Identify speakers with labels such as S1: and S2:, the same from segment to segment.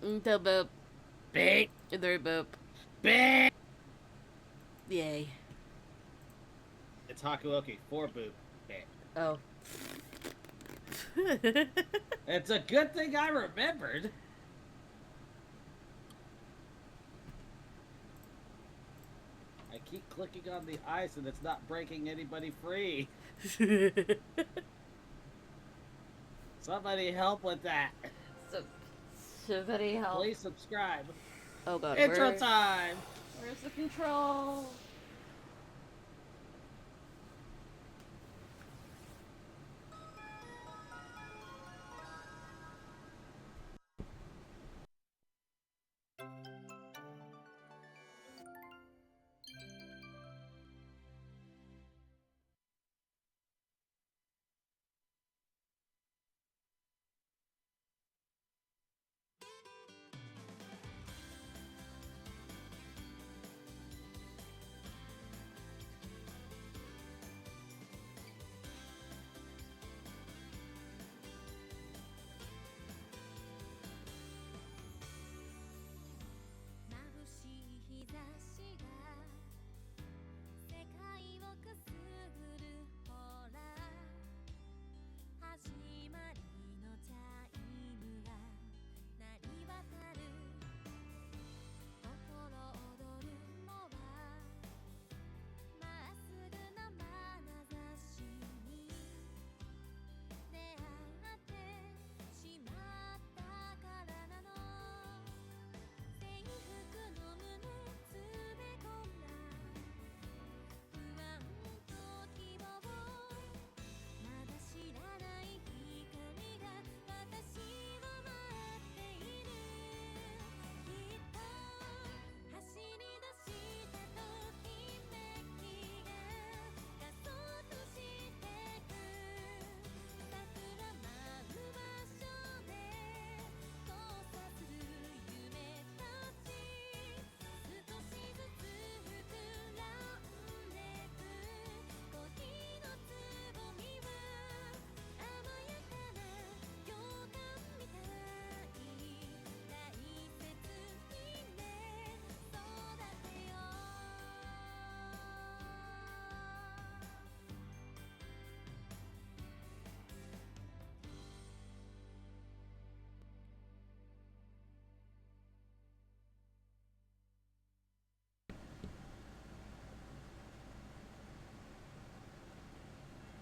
S1: The boop.
S2: Big.
S1: The boop.
S2: Big.
S1: Yay.
S2: It's Hakuoki, 4 boop. Big.
S1: Oh.
S2: It's a good thing I remembered. I keep clicking on the ice and it's not breaking anybody free. Somebody help with that.
S1: Somebody help.
S2: Please subscribe.
S1: Oh god.
S2: Intro time.
S1: Where's the control?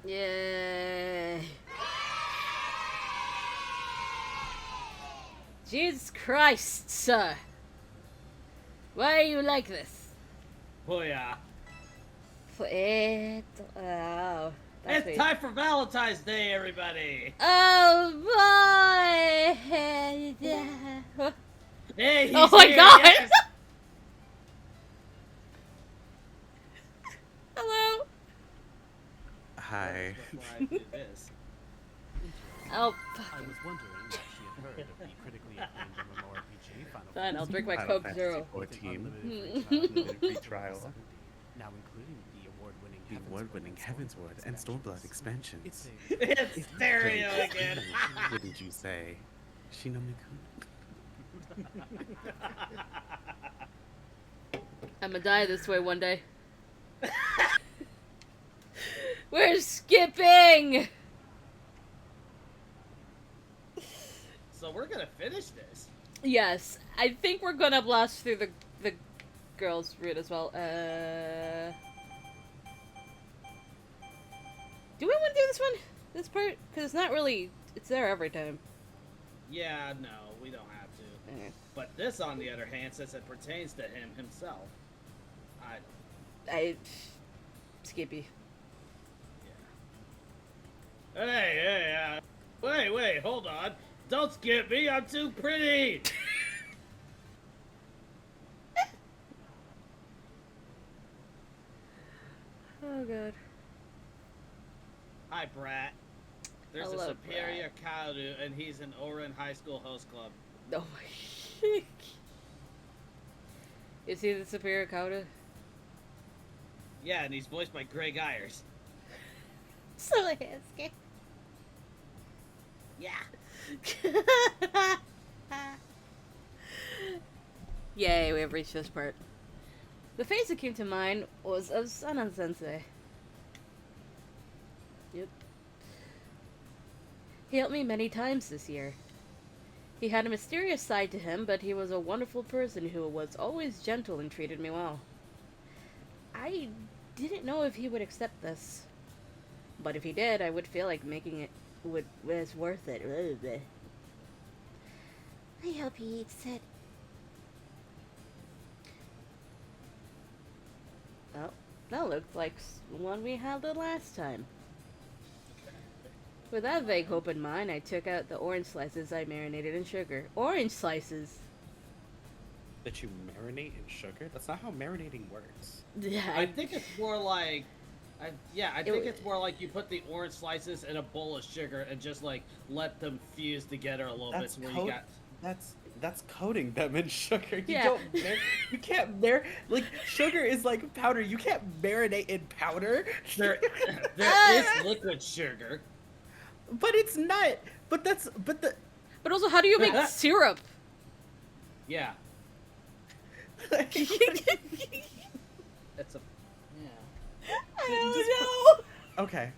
S1: Yay. Jesus Christ, sir. Why are you like this?
S2: Oh yeah.
S1: Oh,
S2: It's time for Valentine's Day, everybody.
S1: Oh boy.
S2: Hey, he's
S1: oh my
S2: here,
S1: god.
S2: yes.
S1: Hello.
S3: Hi.
S2: Before I do this.
S1: Oh,
S4: I was wondering if she had heard of the critically acclaimed MMORPG Final
S1: fine, I'll drink my
S3: Final
S1: Coke
S3: Fantasy
S1: Zero.
S3: 14.
S4: Unlimited free trial,
S3: Free trial.
S4: now including the award-winning
S3: The award-winning Heavensward and Stormblood expansions.
S4: It's
S2: It's stereo again.
S3: Wouldn't you say, Shinomiku?
S1: I'm gonna die this way one day. We're skipping!
S2: So we're gonna finish this.
S1: Yes, I think we're gonna blast through the girls' route as well. Do we want to do this one? This part? Because it's not really... It's there every time.
S2: Yeah, no, we don't have to. But this, on the other hand, says it pertains to him himself.
S1: Skippy.
S2: Yeah. Hey, wait, hold on. Don't skip me, I'm too pretty!
S1: Oh god.
S2: Hi, Brat. There's
S1: Hello,
S2: a superior Kaoru, and he's in Orin High School Host Club.
S1: Oh my... Is he the superior Kauda?
S2: Yeah, and he's voiced by Greg Ayers.
S1: So asking.
S2: Yeah.
S1: Yay, we have reached this part. The face that came to mind was of Sana-sensei. Yep. He helped me many times this year. He had a mysterious side to him, but he was a wonderful person who was always gentle and treated me well. I didn't know if he would accept this. But if he did, I would feel like making it was worth it. I hope he eats it. Oh, that looked like the one we had the last time. With that vague hope in mind, I took out the orange slices I marinated in sugar. Orange slices?
S3: That you marinate in sugar? That's not how marinating works.
S1: Yeah.
S2: I think it's more like, I think it's more like you put the orange slices in a bowl of sugar and just like let them fuse together a little bit. So where you got
S3: That's coating them in sugar.
S1: Yeah.
S3: You can't like sugar is like powder. You can't marinate in powder.
S2: there is liquid sugar.
S3: But it's not. But
S1: But also, how do you make syrup?
S2: Yeah,
S3: like,
S2: it's a
S1: I don't know.
S3: okay.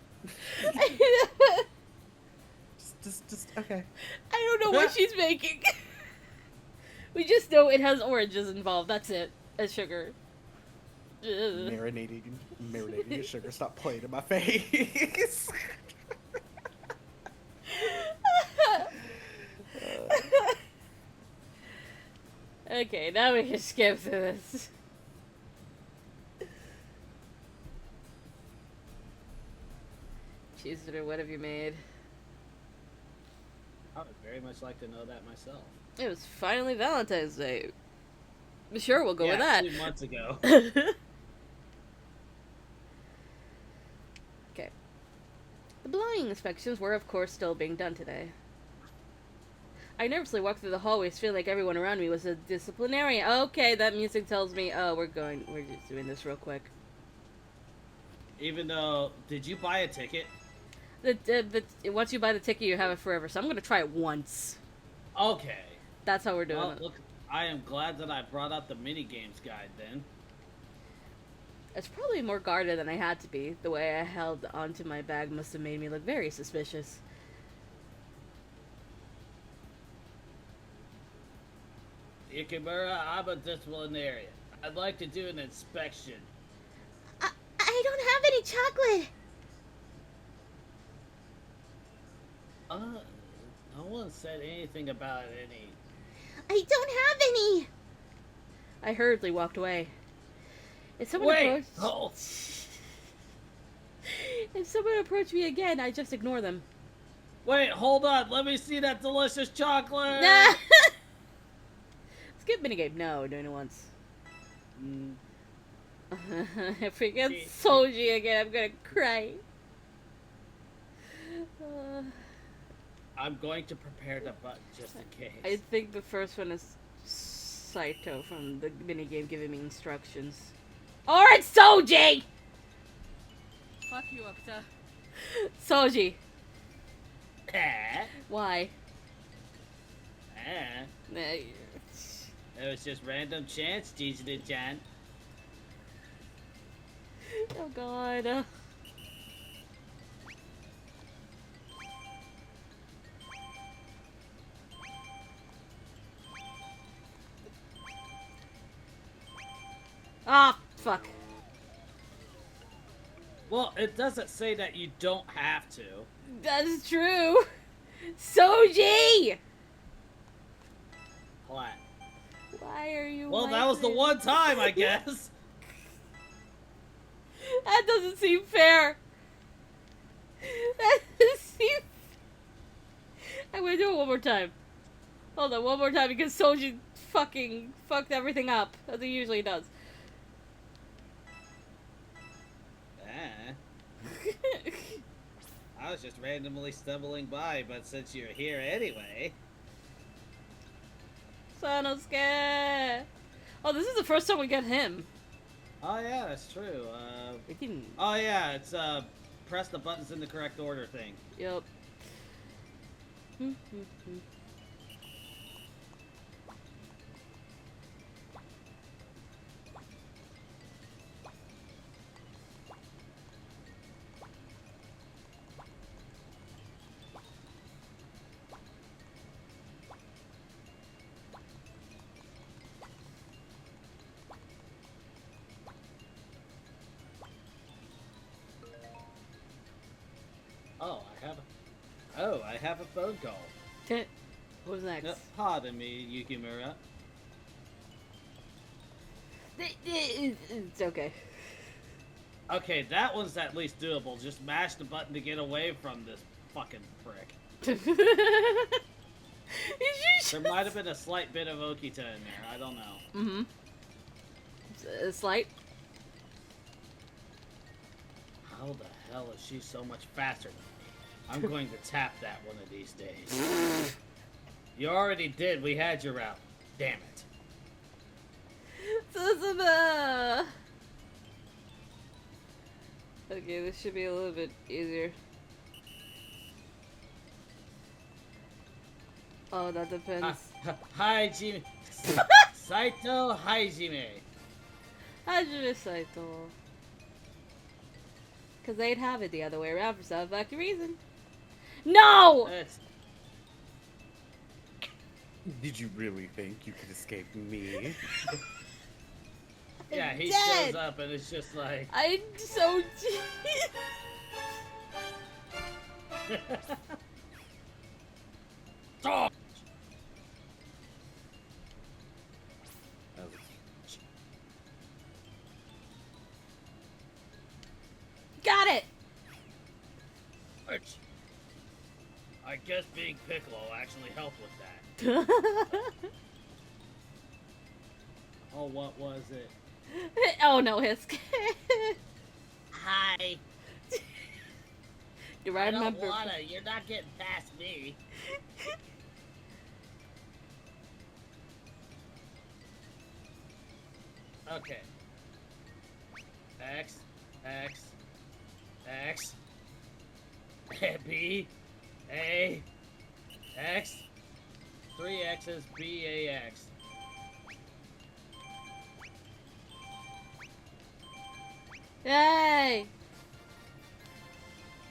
S3: Just okay.
S1: I don't know what she's making. We just know it has oranges involved. That's it. As sugar. Ugh.
S3: Marinating in sugar. Stop playing in my face.
S1: Okay, now we can skip through this. Cheeseburger, what have you made?
S2: I would very much like to know that myself.
S1: It was finally Valentine's Day. Sure, we'll go with that.
S2: 2 months ago.
S1: Okay. The belonging inspections were, of course, still being done today. I nervously walked through the hallways, feeling like everyone around me was a disciplinarian. Okay, that music tells me, oh, we're just doing this real quick.
S2: Even though, did you buy a ticket?
S1: Once you buy the ticket, you have it forever, so I'm gonna try it once.
S2: Okay.
S1: That's how we're doing
S2: Well,
S1: it.
S2: look, I am glad that I brought out the mini games guide then.
S1: It's probably more guarded than I had to be. The way I held onto my bag must have made me look very suspicious.
S2: Ikimura, I'm a disciplinarian. I'd like to do an inspection.
S1: I don't have any chocolate!
S2: No one said anything about any.
S1: I don't have any! I hurriedly walked away. If someone approached...
S2: Oh.
S1: If someone approached me again, I just ignore them.
S2: Wait, hold on. Let me see that delicious chocolate.
S1: Nah! Skip minigame. No, doing it once. If we get Soji again, I'm gonna cry.
S2: I'm going to prepare the button just in case.
S1: I think the first one is Saito from the minigame giving me instructions. Or it's Soji! Fuck you, Okuta. Soji. Why? Nah,
S2: It was just random chance, Jijin-chan.
S1: oh god. Ah, fuck.
S2: Well, it doesn't say that you don't have to.
S1: That's true. Soji!
S2: What?
S1: Why are you
S2: Well,
S1: like
S2: that was the
S1: this?
S2: one time, I guess.
S1: That doesn't seem fair. That doesn't seem... I'm gonna do it one more time. Hold on, one more time, because Soji fucking fucked everything up, as he usually does.
S2: I was just randomly stumbling by, but since you're here anyway...
S1: Sanosuke! Oh, this is the first time we get him.
S2: Oh yeah, that's true.
S1: We didn't...
S2: Oh yeah, it's press the buttons in the correct order thing.
S1: Yup.
S2: Oh, I have a phone call.
S1: What's next?
S2: Pardon me, Yukimura.
S1: It's okay.
S2: Okay, that one's at least doable. Just mash the button to get away from this fucking prick. There might have been a slight bit of Okita in there. I don't know.
S1: Mm-hmm. Slight.
S2: How the hell is she so much faster than me? I'm going to tap that one of these days. You already did. We had your route. Damn it.
S1: Okay, this should be a little bit easier. Oh, that depends.
S2: Hajime. Saito Hajime.
S1: Hajime Saito. Because they'd have it the other way around for some fucking reason. No!
S3: Did you really think you could escape me?
S2: Yeah, he
S1: dead.
S2: shows up and it's just like...
S1: I'm so...
S2: Oh!
S1: Got it!
S2: I guess being Piccolo actually helped with that. Oh, what was it?
S1: Oh no, Hisk.
S2: Hi.
S1: Do I remember?
S2: don't wanna. You're not getting past me. Okay. X, X, X, B, A, X, 3 X's, B, A, X.
S1: Yay!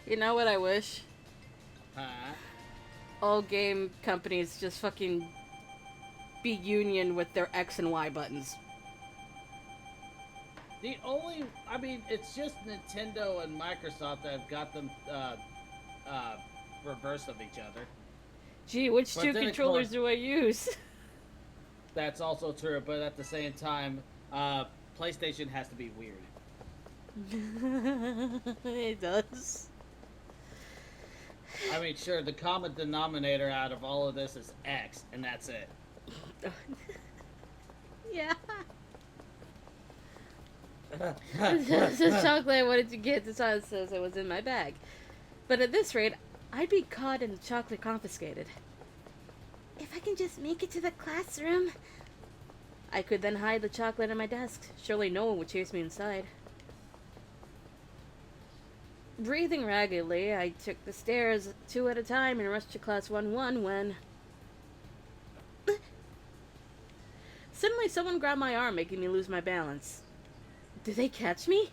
S1: You know what I wish?
S2: Huh?
S1: All game companies just fucking be union with their X and Y buttons.
S2: The only, I mean, it's just Nintendo and Microsoft that have got them reverse of each other.
S1: Gee, which
S2: But
S1: two
S2: then, of
S1: controllers
S2: course-
S1: do I use?
S2: That's also true, but at the same time, PlayStation has to be weird.
S1: It does.
S2: I mean, sure, the common denominator out of all of this is X, and that's it.
S1: Yeah. The chocolate I wanted to get, the sign says it was in my bag. But at this rate, I'd be caught and the chocolate confiscated. If I can just make it to the classroom, I could then hide the chocolate in my desk. Surely no one would chase me inside. Breathing raggedly, I took the stairs 2 at a time and rushed to class 1-1 when... Suddenly someone grabbed my arm, making me lose my balance. Did they catch me?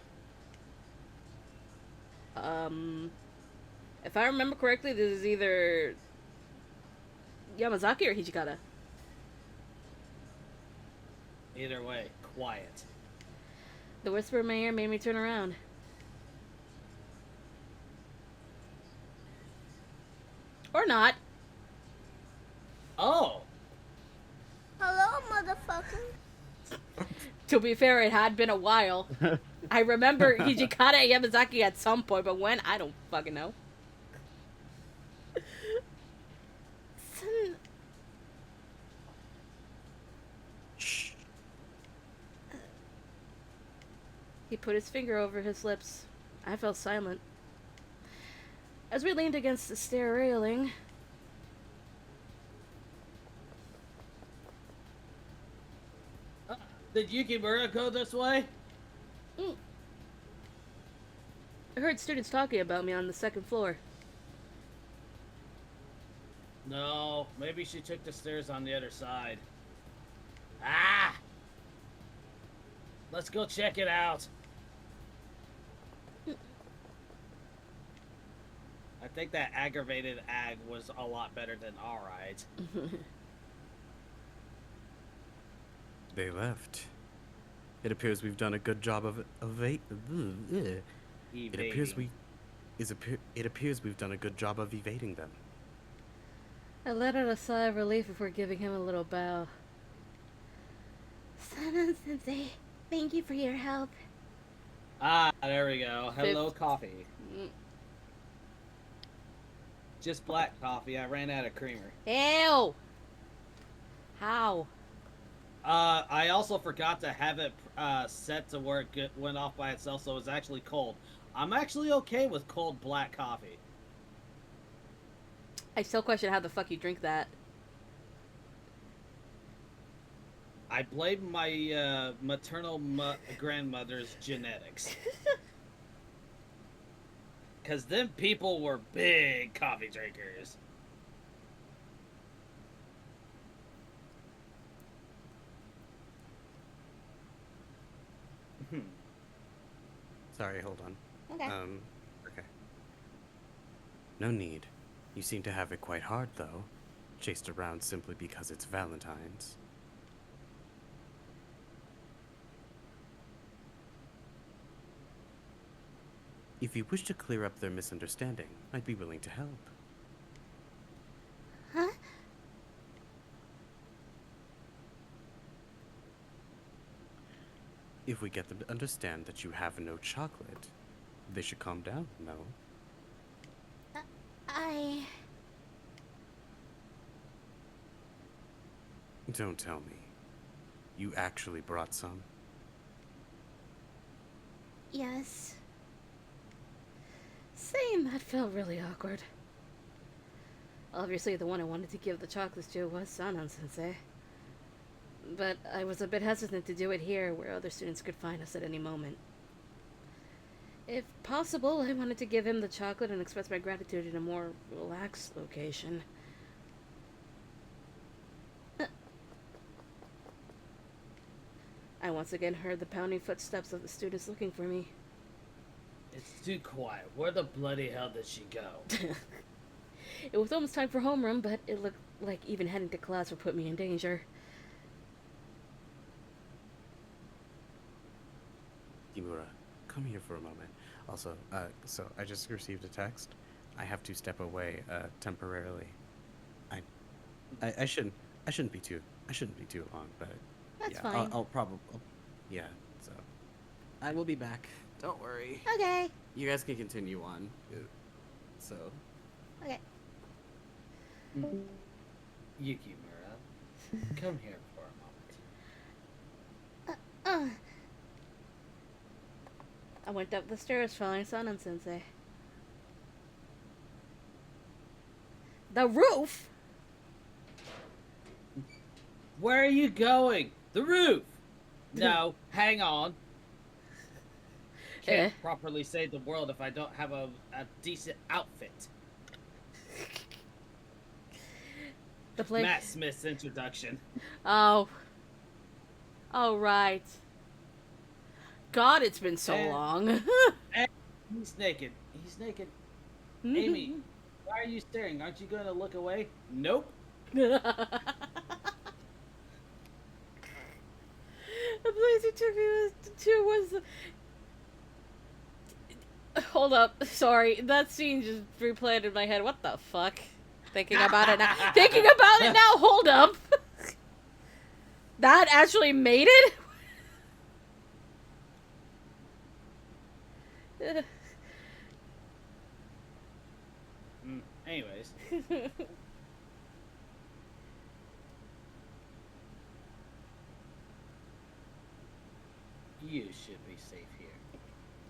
S1: If I remember correctly, this is either Yamazaki or Hijikata.
S2: Either way, quiet.
S1: The whisper in my ear made me turn around. Or not.
S2: Oh!
S5: Hello, motherfucker.
S1: To be fair, it had been a while. I remember Hijikata and Yamazaki at some point, but when, I don't fucking know. He put his finger over his lips. I fell silent. As we leaned against the stair railing...
S2: Did Yukimura go this way?
S1: I heard students talking about me on the second floor.
S2: No, maybe she took the stairs on the other side. Ah! Let's go check it out. I think that aggravated ag was a lot better than alright.
S3: They left. It appears we've done a good job of it appears
S4: It appears we've done a good job of evading them.
S1: I let out a sigh of relief before giving him a little bow.
S5: Sanan-sensei, thank you for your help.
S2: Ah, there we go. Hello, coffee.
S1: Mm.
S2: Just black coffee. I ran out of creamer.
S1: Ew! How?
S2: I also forgot to have it set to where it went off by itself, so it's actually cold. I'm actually okay with cold black coffee.
S1: I still question how the fuck you drink that.
S2: I blame my maternal grandmother's genetics. Because them people were big coffee drinkers.
S4: Sorry, hold on.
S5: Okay.
S4: Okay. No need. You seem to have it quite hard, though. Chased around simply because it's Valentine's. If you wish to clear up their misunderstanding, I'd be willing to help.
S5: Huh?
S4: If we get them to understand that you have no chocolate, they should calm down, no? Don't tell me. You actually brought some?
S5: Yes.
S1: Same, that felt really awkward. Obviously, the one I wanted to give the chocolates to was Sanan-sensei. But I was a bit hesitant to do it here, where other students could find us at any moment. If possible, I wanted to give him the chocolate and express my gratitude in a more relaxed location. I once again heard the pounding footsteps of the students looking for me.
S2: It's too quiet. Where the bloody hell did she go?
S1: It was almost time for homeroom, but it looked like even heading to class would put me in danger.
S4: Kimura, come here for a moment. Also, so I just received a text. I have to step away, temporarily. I shouldn't be too long, but
S5: That's
S4: yeah,
S5: fine.
S4: I'll probably, yeah, so. I will be back. Don't worry.
S5: Okay.
S4: You guys can continue on. So.
S5: Okay.
S2: Yukimura, come here for a moment.
S1: I went up the stairs following Sanan-sensei. The roof?
S2: Where are you going? The roof! No, hang on. Can't properly save the world if I don't have a decent outfit.
S1: The place.
S2: Matt Smith's introduction.
S1: Oh. Oh, right. God, it's been so
S2: And-
S1: long.
S2: And he's naked. He's naked. Amy, why are you staring? Aren't you going to look away? Nope.
S1: The place he took me to was. Hold up, sorry. That scene just replayed in my head. What the fuck? Thinking about it now. Thinking about it now. Hold up. That actually made it.
S2: Anyways. You should be safe here.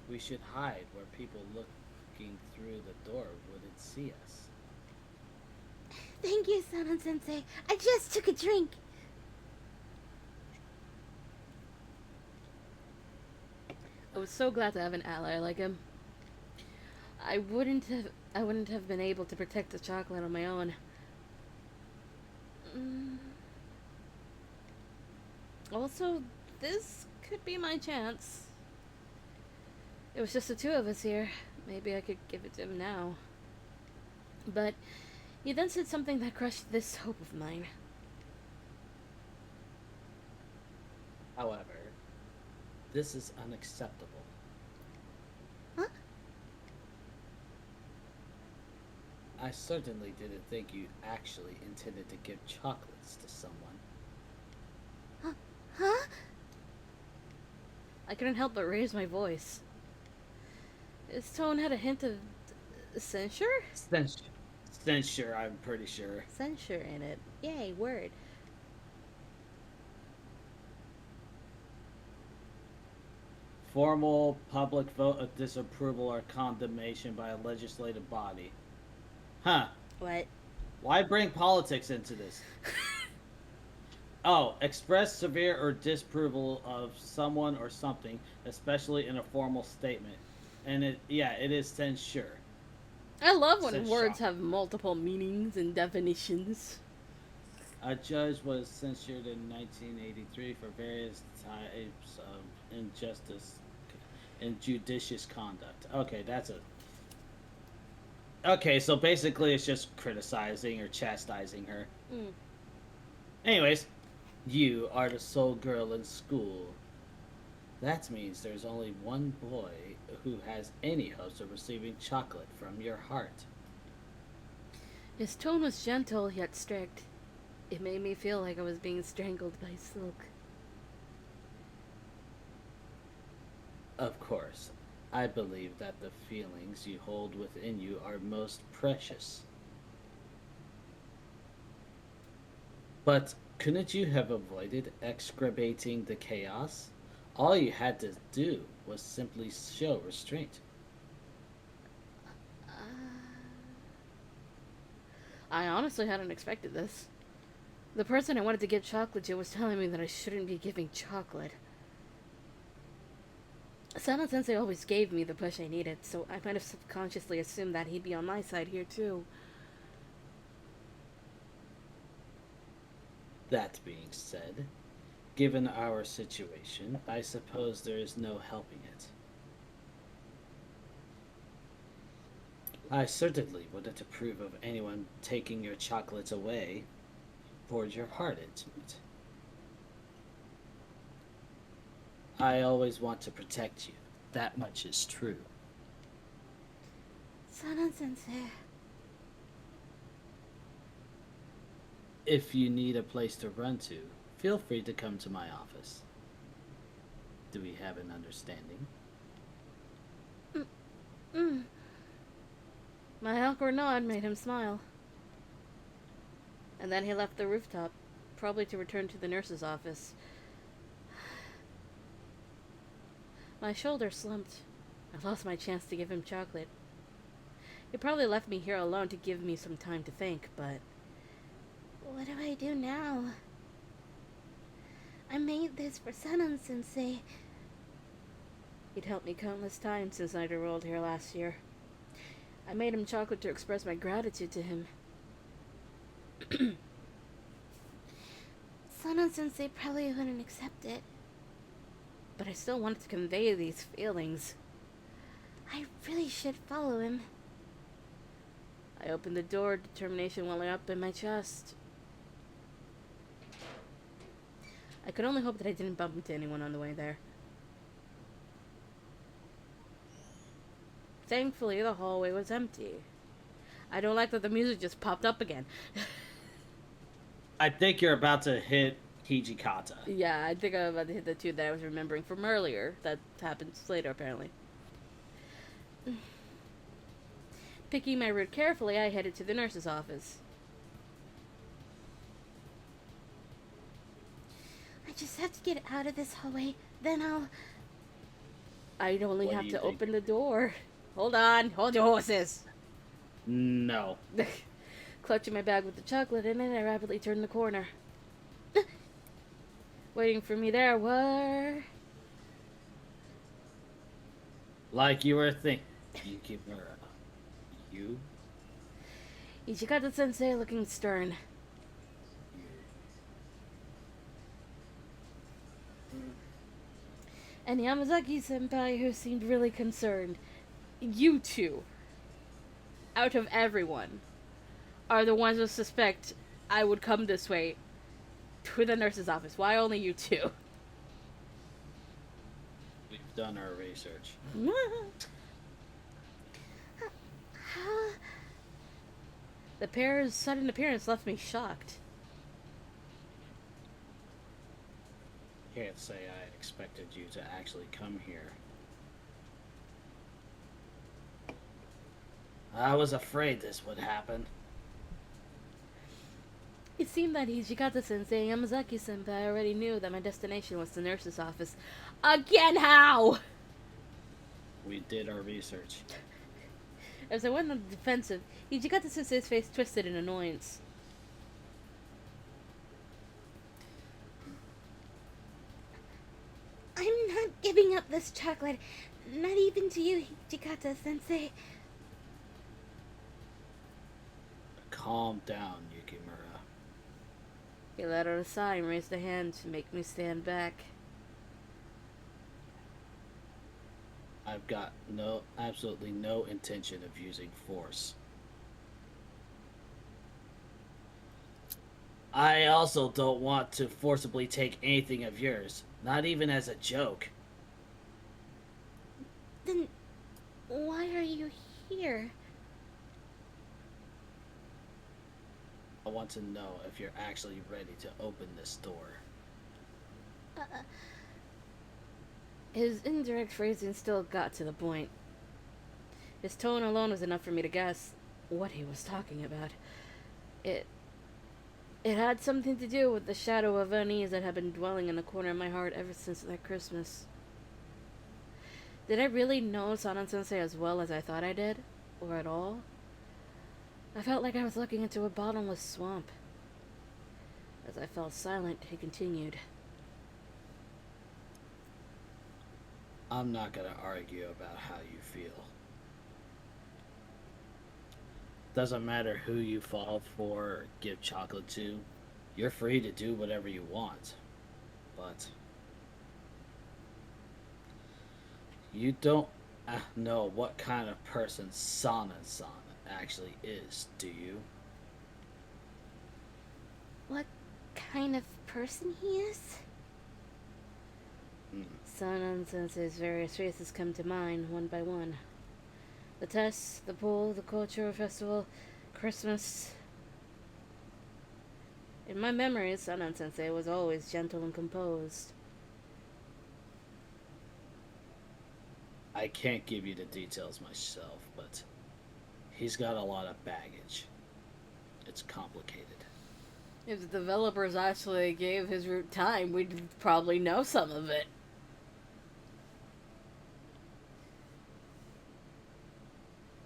S2: We should hide where people looking through the door wouldn't see us.
S5: Thank you, Sanan-sensei. I just took a drink.
S1: I was so glad to have an ally like him. I wouldn't have been able to protect the chocolate on my own. Also, this could be my chance. It was just the two of us here. Maybe I could give it to him now. But he then said something that crushed this hope of mine.
S2: However, this is unacceptable.
S5: Huh?
S2: I certainly didn't think you actually intended to give chocolates to someone.
S5: Huh?
S1: I couldn't help but raise my voice. His tone had a hint of censure?
S2: Censure. Censure, I'm pretty sure.
S1: Censure in it. Yay, word.
S2: Formal public vote of disapproval or condemnation by a legislative body. Huh.
S1: What?
S2: Why bring politics into this? Oh, express severe or disapproval of someone or something, especially in a formal statement. And it is censure.
S1: I love when
S2: Says
S1: words
S2: shock.
S1: have multiple meanings and definitions.
S2: A judge was censured in 1983 for various types of injustice and judicious conduct. Okay, that's a. Okay, so basically it's just criticizing or chastising her.
S1: Mm.
S2: Anyways, you are the sole girl in school. That means there's only one boy who has any hopes of receiving chocolate from your heart.
S1: His tone was gentle yet strict. It made me feel like I was being strangled by silk.
S2: Of course, I believe that the feelings you hold within you are most precious. But couldn't you have avoided excrebating the chaos? All you had to do was simply show restraint.
S1: Uh, I honestly hadn't expected this. The person I wanted to give chocolate to was telling me that I shouldn't be giving chocolate. Sana Sensei always gave me the push I needed, so I might have subconsciously assumed that he'd be on my side here too.
S2: That being said, given our situation, I suppose there is no helping it. I certainly wouldn't approve of anyone taking your chocolates away. Poured your heart into it. I always want to protect you. That much is true.
S5: Sana Sensei.
S2: If you need a place to run to, feel free to come to my office. Do we have an understanding?
S5: Mm.
S1: My awkward nod made him smile. And then he left the rooftop, probably to return to the nurse's office. My shoulder slumped. I lost my chance to give him chocolate. He probably left me here alone to give me some time to think, but
S5: What do I do now? I made this for Sana Sensei.
S1: he'd helped me countless times since I'd enrolled here last year. I made him chocolate to express my gratitude to him.
S5: Sana Sensei probably wouldn't accept it.
S1: But I still wanted to convey these feelings.
S5: I really should follow him.
S1: I opened the door, determination welling up in my chest. I could only hope that I didn't bump into anyone on the way there. Thankfully, the hallway was empty. I don't like that the music just popped up again.
S2: I think you're about to hit Hijikata.
S1: Yeah, I think I'm about to hit the two that I was remembering from earlier. That happens later, apparently. Picking my route carefully, I headed to the nurse's office.
S5: I just have to get out of this hallway. Then
S1: I'd only
S2: What do
S1: have
S2: you
S1: to
S2: think?
S1: open the door. Hold on, hold your horses.
S2: No.
S1: Clutching my bag with the chocolate in it, I rapidly turned the corner. Waiting for me there were...
S2: Like you were thinking. You?
S1: Ichikata-sensei looking stern. And Yamazaki-senpai who seemed really concerned. You two, out of everyone, are the ones who suspect I would come this way to the nurse's office. Why only you two?
S2: We've done our research.
S5: how
S1: The pair's sudden appearance left me shocked.
S2: Can't say I expected you to actually come here. I was afraid this would happen.
S1: It seemed that Hijikata-sensei and Yamazaki-senpai already knew that my destination was the nurse's office. Again, how?
S2: We did our research.
S1: As I went on the defensive, Hijikata-sensei's face twisted in annoyance.
S5: I'm not giving up this chocolate. Not even to you, Hijikata-sensei.
S2: Calm down, Yukimura.
S1: He let out a sigh and raised a hand to make me stand back.
S2: I've got absolutely no intention of using force. I also don't want to forcibly take anything of yours, not even as a joke.
S5: Then why are you here?
S2: I want to know if you're actually ready to open this door.
S1: His indirect phrasing still got to the point. His tone alone was enough for me to guess what he was talking about. It had something to do with the shadow of unease that had been dwelling in the corner of my heart ever since that Christmas. Did I really know Sanan-sensei as well as I thought I did? Or at all? I felt like I was looking into a bottomless swamp. As I fell silent, he continued.
S2: I'm not gonna argue about how you feel. Doesn't matter who you fall for or give chocolate to. You're free to do whatever you want. But you don't know what kind of person Sana-san actually is, do you?
S5: What kind of person he is?
S1: Sanan-sensei's various faces come to mind one by one. The tests, the pool, the cultural festival, Christmas. In my memories, Sanan-sensei was always gentle and composed.
S2: I can't give you the details myself, but he's got a lot of baggage. It's complicated.
S1: If the developers actually gave his route time, we'd probably know some of it.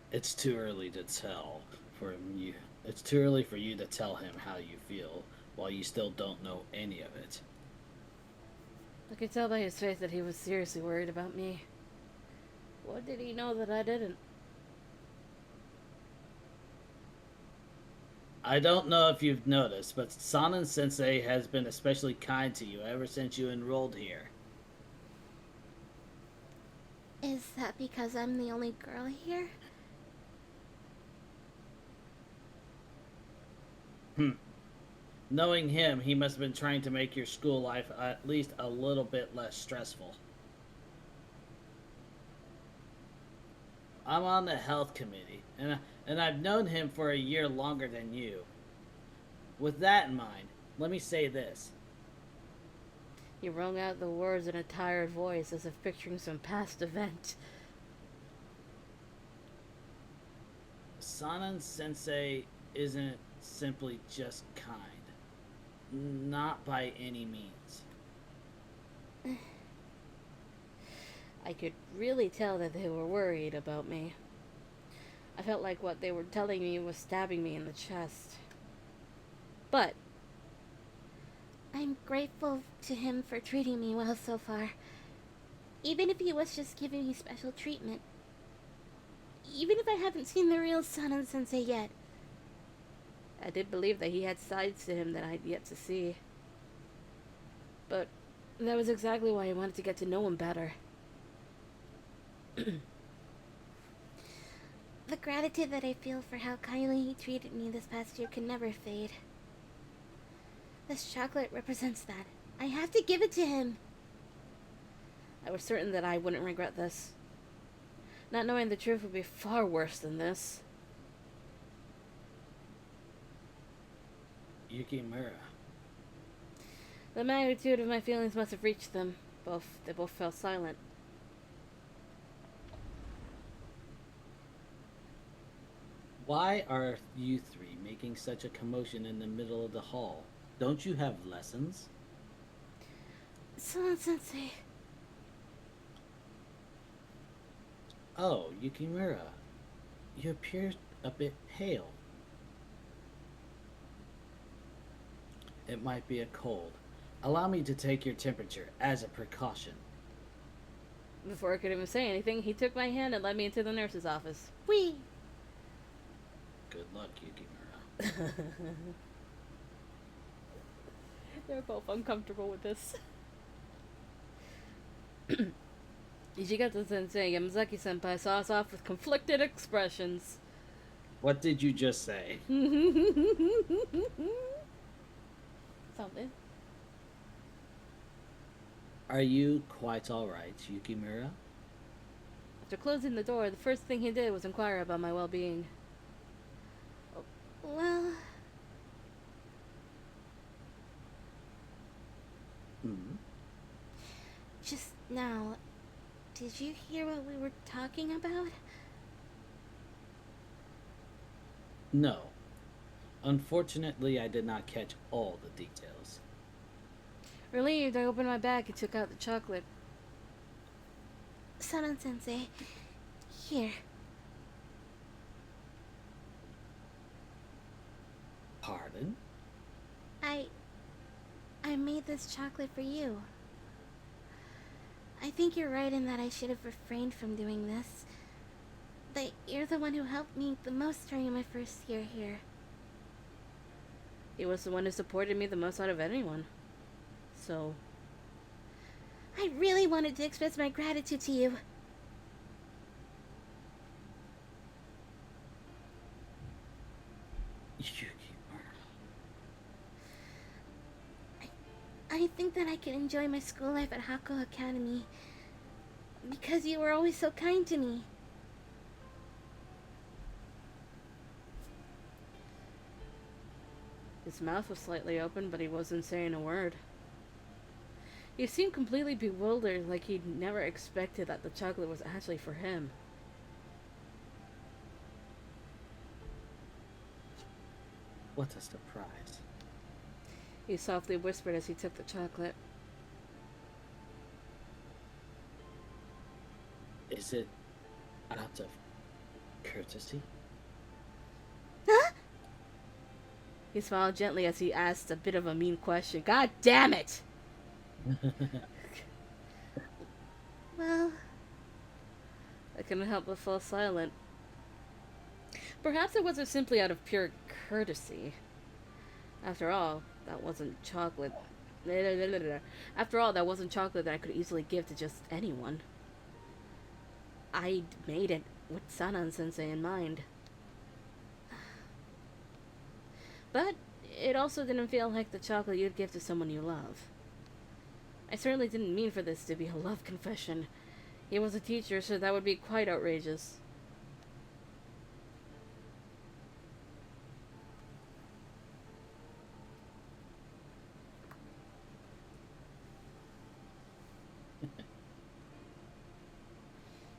S2: It's too early to tell for you. It's too early for you to tell him how you feel while you still don't know any of it.
S1: I could tell by his face that he was seriously worried about me. What did he know that I didn't?
S2: I don't know if you've noticed, but Sanan-sensei has been especially kind to you ever since you enrolled here.
S5: Is that because I'm the only girl here?
S2: Knowing him, he must have been trying to make your school life at least a little bit less stressful. I'm on the health committee, and I've known him for a year longer than you. With that in mind, let me say this.
S1: He wrung out the words in a tired voice as if picturing some past event.
S2: Sanan-sensei isn't simply just kind. Not by any means.
S1: I could really tell that they were worried about me. I felt like what they were telling me was stabbing me in the chest. But
S5: I'm grateful to him for treating me well so far. Even if he was just giving me special treatment. Even if I haven't seen the real Sanan-sensei yet.
S1: I did believe that he had sides to him that I had yet to see. But that was exactly why I wanted to get to know him better.
S5: The gratitude that I feel for how kindly he treated me this past year can never fade. This chocolate represents that. I have to give it to him.
S1: I was certain that I wouldn't regret this. Not knowing the truth would be far worse than this.
S2: Yukimura.
S1: The magnitude of my feelings must have reached them. They both fell silent.
S2: Why are you three making such a commotion in the middle of the hall? Don't you have lessons?
S5: Sensei.
S2: Oh, Yukimura. You appear a bit pale. It might be a cold. Allow me to take your temperature as a precaution.
S1: Before I could even say anything, he took my hand and led me into the nurse's office.
S5: Wee.
S2: Good luck, Yukimura.
S1: They're both uncomfortable with this. Ichigato-sensei, Yamazaki-senpai saw us off with conflicted expressions.
S2: What did you just say?
S1: Something.
S2: Are you quite alright, Yukimura?
S1: After closing the door, the first thing he did was inquire about my well-being.
S5: Well,
S2: Hmm?
S5: just now, did you hear what we were talking about?
S2: No. Unfortunately, I did not catch all the details.
S1: Relieved, I opened my bag and took out the chocolate.
S5: Sensei, here.
S2: Pardon?
S5: I made this chocolate for you. I think you're right in that I should have refrained from doing this. But you're the one who helped me the most during my first year here.
S1: He was the one who supported me the most out of anyone. So,
S5: I really wanted to express my gratitude to you.
S2: Yukimura.
S5: I think that I can enjoy my school life at Hakuoki Academy because you were always so kind to me.
S1: his mouth was slightly open, but he wasn't saying a word. He seemed completely bewildered, like he'd never expected that the chocolate was actually for him.
S2: What a surprise.
S1: He softly whispered as he took the chocolate.
S2: Is it out of courtesy?
S5: Huh?
S1: He smiled gently as he asked a bit of a mean question. God damn it!
S5: Well,
S1: I couldn't help but fall silent. Perhaps it wasn't simply out of pure courtesy. After all, that wasn't chocolate. After all, that wasn't chocolate that I could easily give to just anyone. I'd made it with Sanan-sensei in mind. But it also didn't feel like the chocolate you'd give to someone you love. I certainly didn't mean for this to be a love confession. He was a teacher, so that would be quite outrageous.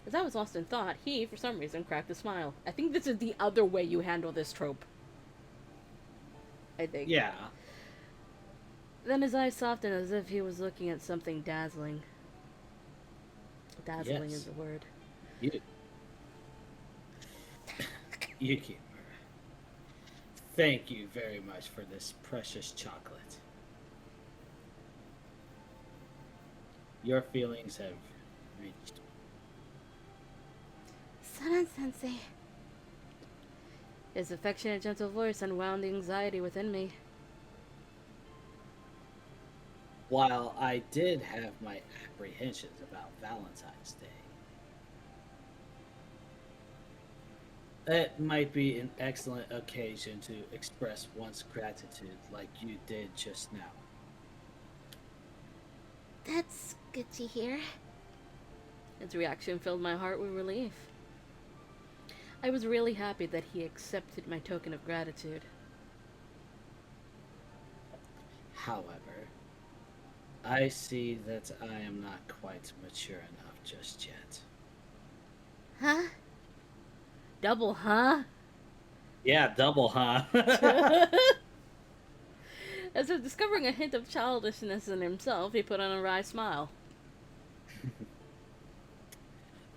S1: As I was lost in thought, he, for some reason, cracked a smile. I think this is the other way you handle this trope. I think.
S2: Yeah.
S1: Then his eyes softened as if he was looking at something dazzling. Dazzling
S2: Yes.
S1: is the word.
S2: You. Yukimura. Thank you very much for this precious chocolate. Your feelings have reached.
S5: Sanan-sensei.
S1: His affectionate, gentle voice unwound the anxiety within me.
S2: While I did have my apprehensions about Valentine's Day, it might be an excellent occasion to express one's gratitude like you did just now.
S5: That's good to hear.
S1: His reaction filled my heart with relief. I was really happy that he accepted my token of gratitude.
S2: However, I see that I am not quite mature enough just yet.
S5: Huh?
S1: Double, huh?
S2: Yeah, double, huh?
S1: As if discovering a hint of childishness in himself, he put on a wry smile.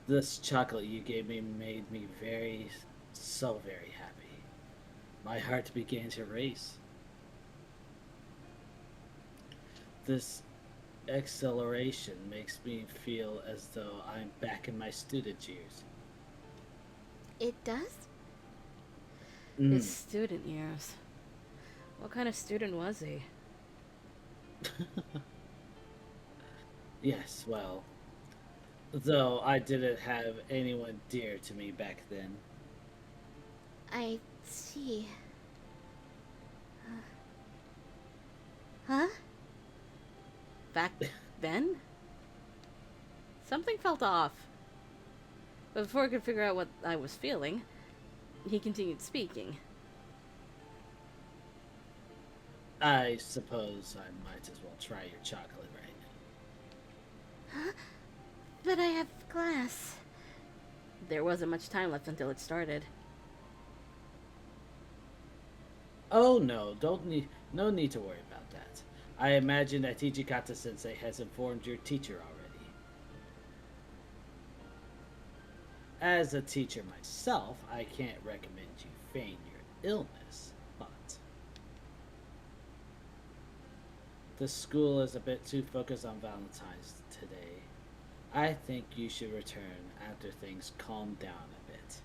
S2: This chocolate you gave me made me so very happy. My heart began to race. This acceleration makes me feel as though I'm back in my student years.
S5: It does?
S1: His student years. What kind of student was he?
S2: Yes, well, though I didn't have anyone dear to me back then.
S5: I see. Huh?
S1: Back then? Something felt off. But before I could figure out what I was feeling, he continued speaking.
S2: I suppose I might as well try your chocolate right now.
S5: Huh? But I have class.
S1: There wasn't much time left until it started.
S2: Oh no, no need to worry about that. I imagine that Ichikata sensei has informed your teacher already. As a teacher myself, I can't recommend you feign your illness, but the school is a bit too focused on Valentine's today. I think you should return after things calm down a bit.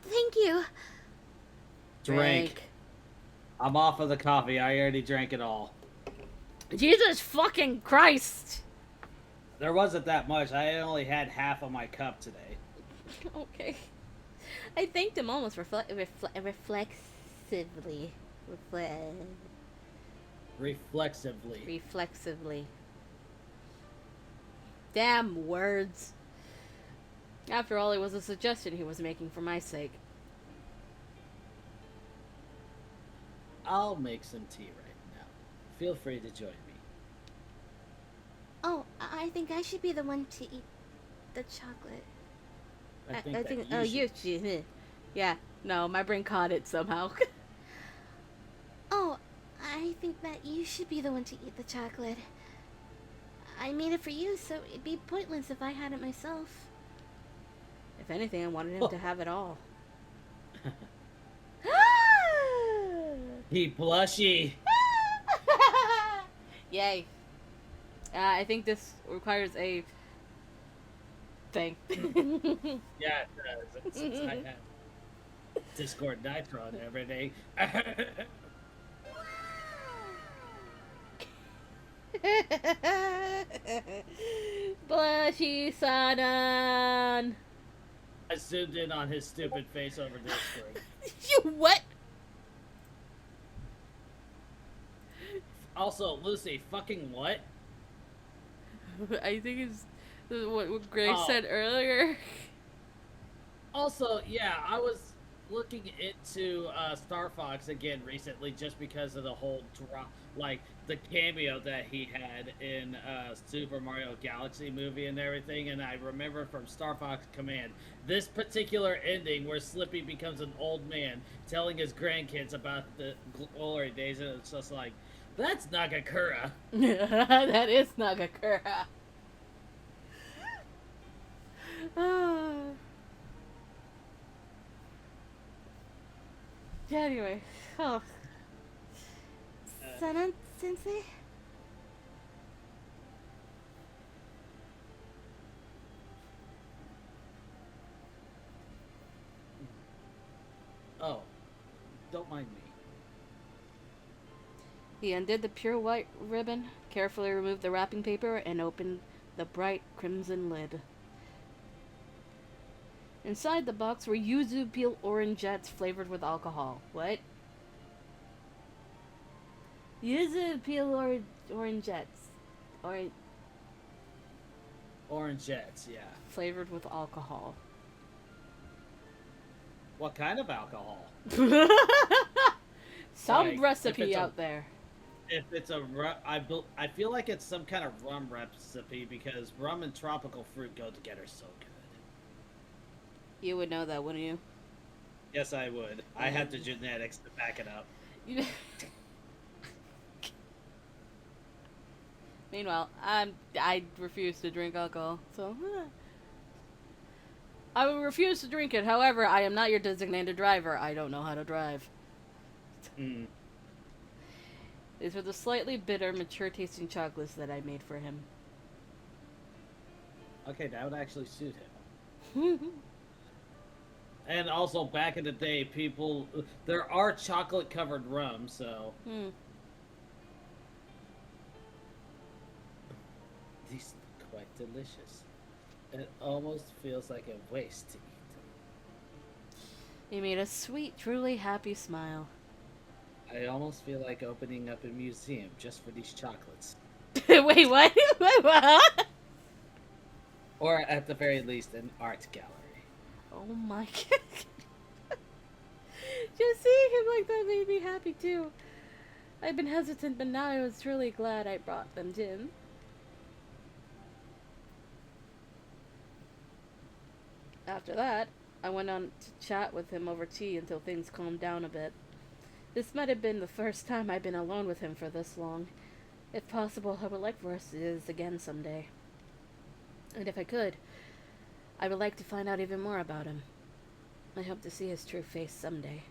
S5: Thank you.
S2: Drink. I'm off of the coffee. I already drank it all.
S1: Jesus fucking Christ!
S2: There wasn't that much. I only had half of my cup today.
S1: Okay. I thanked him almost
S5: Reflexively.
S1: reflexively. Damn words. After all, it was a suggestion he was making for my sake.
S2: I'll make some tea right now. Feel free to join me.
S5: Oh, I think I should be the one to eat the chocolate.
S2: I think
S1: I
S2: that
S1: think.
S2: you
S1: Oh,
S2: should.
S1: you. Yeah. No, my brain caught it somehow.
S5: Oh, I think that you should be the one to eat the chocolate. I made it for you, so it'd be pointless if I had it myself.
S1: If anything, I wanted him to have it all.
S2: He blushy.
S1: Yay. I think this requires a thing.
S2: Yeah, it does. Since I have Discord Nitro on every day.
S1: Blushy Sanan.
S2: I zoomed in on his stupid face over Discord.
S1: You what?
S2: Also, Lucy, fucking what?
S1: I think it's what Greg
S2: Oh.
S1: said earlier.
S2: Also, yeah, I was looking into Star Fox again recently just because of the whole like the cameo that he had in Super Mario Galaxy movie and everything, and I remember from Star Fox Command this particular ending where Slippy becomes an old man telling his grandkids about the glory days, and it's just like, that's Nagakura.
S1: That is Nagakura. Anyway, oh.
S5: Sanan sensei?
S2: Oh, don't mind me.
S1: He undid the pure white ribbon, carefully removed the wrapping paper, and opened the bright crimson lid. Inside the box were yuzu peel orangettes flavored with alcohol. What? Yuzu peel orangettes.
S2: Orangettes, yeah.
S1: Flavored with alcohol.
S2: What kind of alcohol?
S1: Some
S2: Like, if
S1: recipe
S2: it's
S1: out there.
S2: if it's a rum. I feel like it's some kind of rum recipe because rum and tropical fruit go together so good.
S1: You would know that, wouldn't you?
S2: Yes, I would. I have the genetics to back it up.
S1: You- Meanwhile, I refuse to drink alcohol, so I will refuse to drink it. However, I am not your designated driver. I don't know how to drive.
S2: Mm.
S1: These were the slightly bitter, mature-tasting chocolates that I made for him.
S2: Okay, that would actually suit him. And also, back in the day, there are chocolate-covered rum, so these look quite delicious. It almost feels like a waste to eat.
S1: He made a sweet, truly happy smile.
S2: I almost feel like opening up a museum just for these chocolates.
S1: Wait, what? Wait, what?
S2: Or at the very least, an art gallery.
S1: Oh my god. Just seeing him like that made me happy too. I've been hesitant, but now I was truly glad I brought them to him. After that, I went on to chat with him over tea until things calmed down a bit. This might have been the first time I've been alone with him for this long. If possible, I would like for us to do this again someday. And if I could, I would like to find out even more about him. I hope to see his true face someday.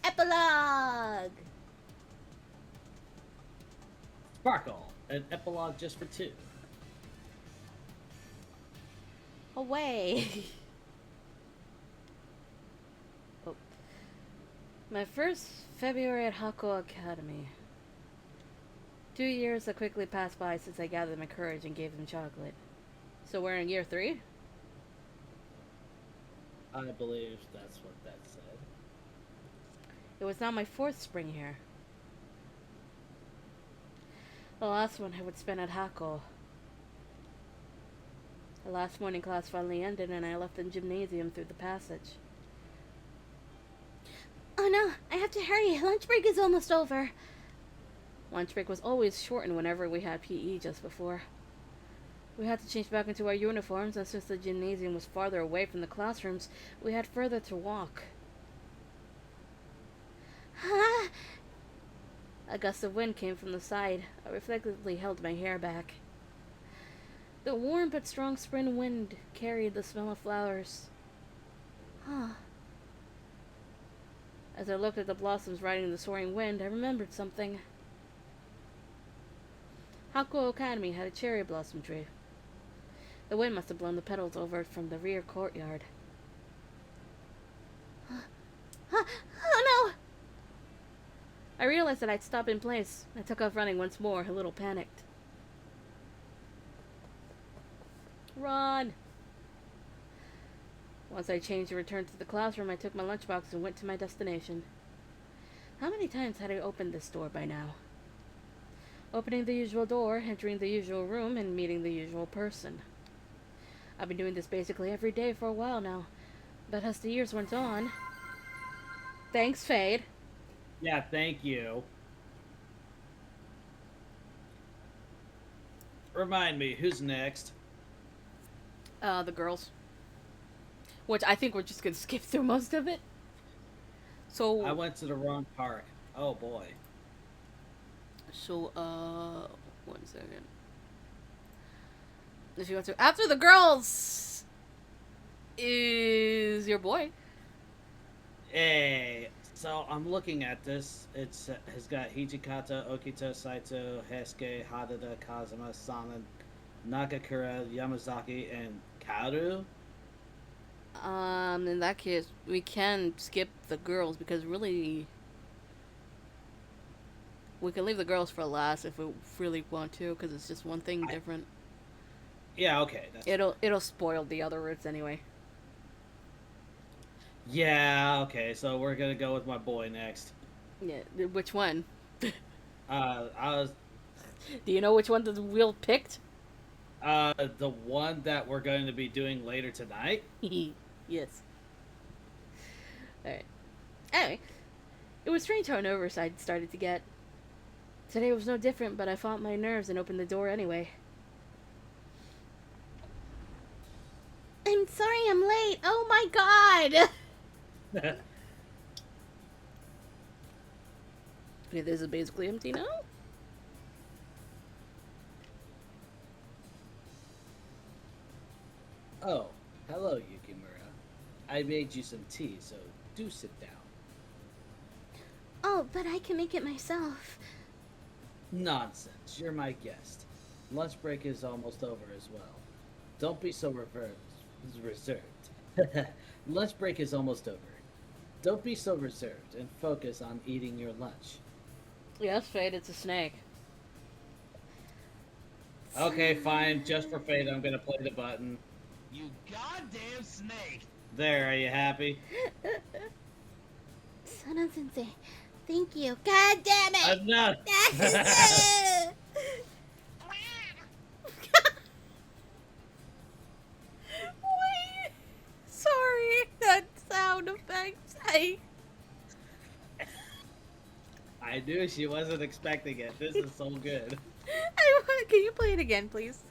S1: Epilogue!
S2: Sparkle, an epilogue just for two.
S1: Away! Oh. My first February at Hakuoki Academy. 2 years have quickly passed by since I gathered my courage and gave them chocolate. So we're in year 3?
S2: I believe that's what that said.
S1: It was now my 4th spring here. The last one I would spend at Hako. The last morning class finally ended and I left the gymnasium through the passage.
S5: Oh no, I have to hurry. Lunch break is almost over.
S1: Lunch break was always shortened whenever we had PE just before. We had to change back into our uniforms, and since the gymnasium was farther away from the classrooms, we had further to walk.
S5: Ah,
S1: A gust of wind came from the side. I reflectively held my hair back. The warm but strong spring wind carried the smell of flowers. As I looked at the blossoms riding the soaring wind, I remembered something. Hakuo Academy had a cherry blossom tree. The wind must have blown the petals over it from the rear courtyard.
S5: oh no!
S1: I realized that I'd stopped in place. I took off running once more, a little panicked. Run! Once I changed and returned to the classroom, I took my lunchbox and went to my destination. How many times had I opened this door by now? Opening the usual door, entering the usual room, and meeting the usual person. I've been doing this basically every day for a while now, but as the years went on... Thanks, Fade.
S2: Yeah, thank you. Remind me, who's next?
S1: The girls. Which I think we're just gonna skip through most of it. So...
S2: I went to the wrong park. Oh boy.
S1: So, 1 second. If you want to... After the girls... is your boy.
S2: Hey, so I'm looking at this. Has got Hijikata, Okito, Saito, Hesuke, Hadada, Kazuma, Sana, Nagakura, Yamazaki, and Kaoru.
S1: In that case, we can skip the girls because really... We can leave the girls for last if we really want to, because it's just one thing different.
S2: Yeah, okay.
S1: It'll spoil the other routes anyway.
S2: Yeah, okay. So we're gonna go with my boy next.
S1: Yeah, which one?
S2: I was
S1: Do you know which one the wheel picked?
S2: the one that we're going to be doing later tonight.
S1: Yes. Anyway, it was strange how nervous I started to get. Today was no different, but I fought my nerves and opened the door anyway.
S5: I'm sorry I'm late. Oh my god!
S1: Okay, this is basically empty now.
S2: Oh, hello, Yukimura. I made you some tea, so do sit down.
S5: Oh, but I can make it myself.
S2: Nonsense. You're my guest. Lunch break is almost over as well. Don't be so reserved. Lunch break is almost over. Don't be so reserved and focus on eating your lunch.
S1: Yes, Fate, it's a snake.
S2: Okay, fine. Just for fate, I'm gonna play the button.
S6: You goddamn snake!
S2: There, are you happy?
S5: Sana-sensei, thank you. God damn it!
S2: Enough!
S1: Wait! Sorry, that sound effect.
S2: I knew she wasn't expecting it. This is so good.
S1: Can you play it again, please?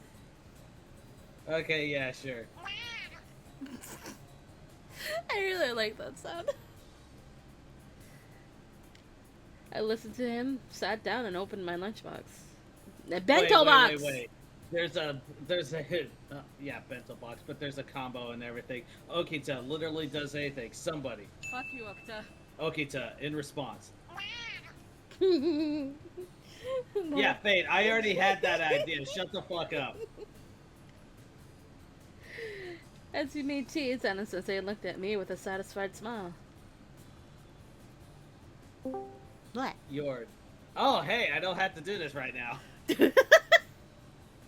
S2: Okay, yeah, sure.
S1: I really like that sound. I listened to him, sat down, and opened my lunchbox. A bento box!
S2: Wait. There's a yeah, bento box, but there's a combo and everything. Okita literally does anything. Somebody.
S1: Fuck you, Okta.
S2: Okita, in response. Yeah, Fate, I already had that idea. Shut the fuck up.
S1: As we made tea, Sana-sensei looked at me with a satisfied smile.
S5: What?
S2: Oh, hey, I don't have to do this right now.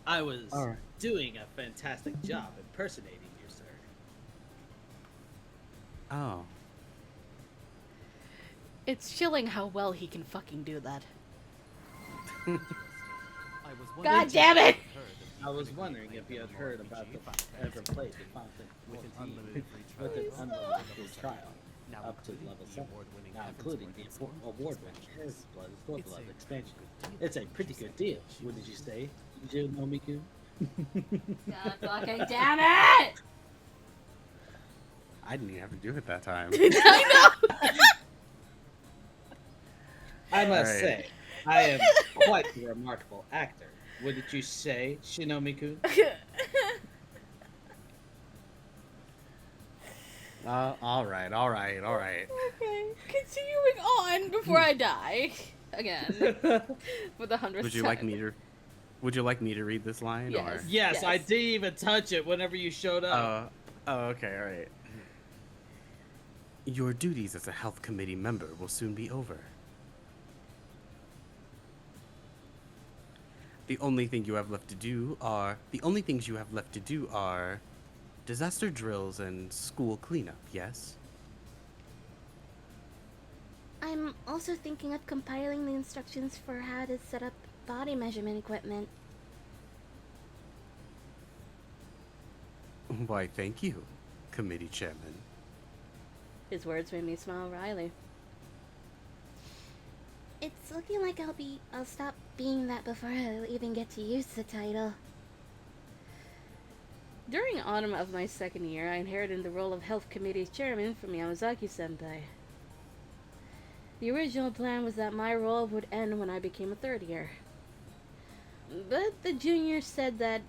S2: I was
S4: All right.
S2: doing a fantastic job impersonating you, sir.
S4: Oh.
S1: It's chilling how well he can fucking do that.
S6: God
S1: damn it!
S2: I was wondering if you had heard about ever played the Final Fantasy 14 with an unlimited free trial up to level 7, now including the award-winning His Blood is Your Blood expansion. It's a pretty good deal, wouldn't you say, Junomiku?
S1: God fucking damn it!
S4: I didn't even have to do it that time.
S1: I know!
S2: I must
S4: Alright.
S2: say, I am quite a remarkable actor. Wouldn't you say, Shinomiku?
S4: All right.
S1: Okay, continuing on before I die. Again. For the 100th
S4: Would you like me to? Would you like me to read this line?
S1: Yes.
S4: Or?
S2: Yes, I
S1: Yes.
S2: didn't even touch it whenever you showed up.
S4: Okay, all right. Your duties as a health committee member will soon be over. The only things you have left to do are disaster drills and school cleanup, yes?
S5: I'm also thinking of compiling the instructions for how to set up body measurement equipment.
S4: Why, thank you, committee chairman.
S1: His words made me smile wryly.
S5: It's looking like I'll stop being that before I even get to use the title.
S1: During autumn of my second year, I inherited the role of health committee chairman from Yamazaki-senpai. The original plan was that my role would end when I became a third year. But the juniors said that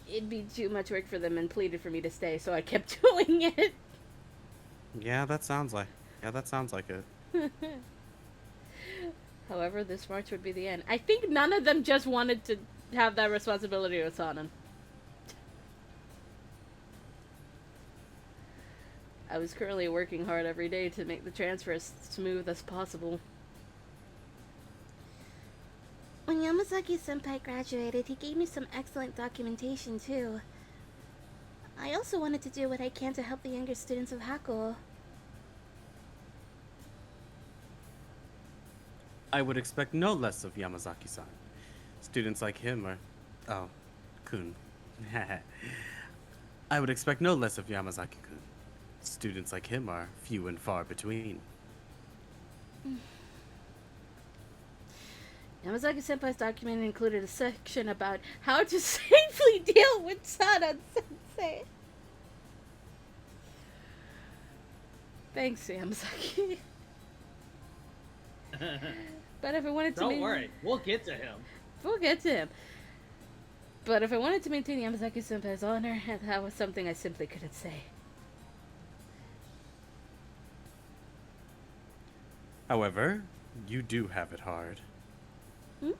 S1: it'd be too much work for them and pleaded for me to stay, so I kept doing it.
S4: Yeah, that sounds like it.
S1: However, this March would be the end. I think none of them just wanted to have that responsibility with Sanan. I was currently working hard every day to make the transfer as smooth as possible.
S5: When Yamazaki-senpai graduated, he gave me some excellent documentation, too. I also wanted to do what I can to help the younger students of Hakuo.
S4: I would expect no less of Yamazaki-san. Students like him are... Oh, Kun. I would expect no less of Yamazaki-kun. Students like him are few and far between.
S1: Yamazaki-senpai's document included a section about how to safely deal with Sana-sensei. Thanks, Yamazaki. But if I wanted to
S2: Don't worry, we'll get to him.
S1: We'll get to him. But if I wanted to maintain Yamazaki-senpai's honor, that was something I simply couldn't say.
S4: However, you do have it hard.
S1: Hmm?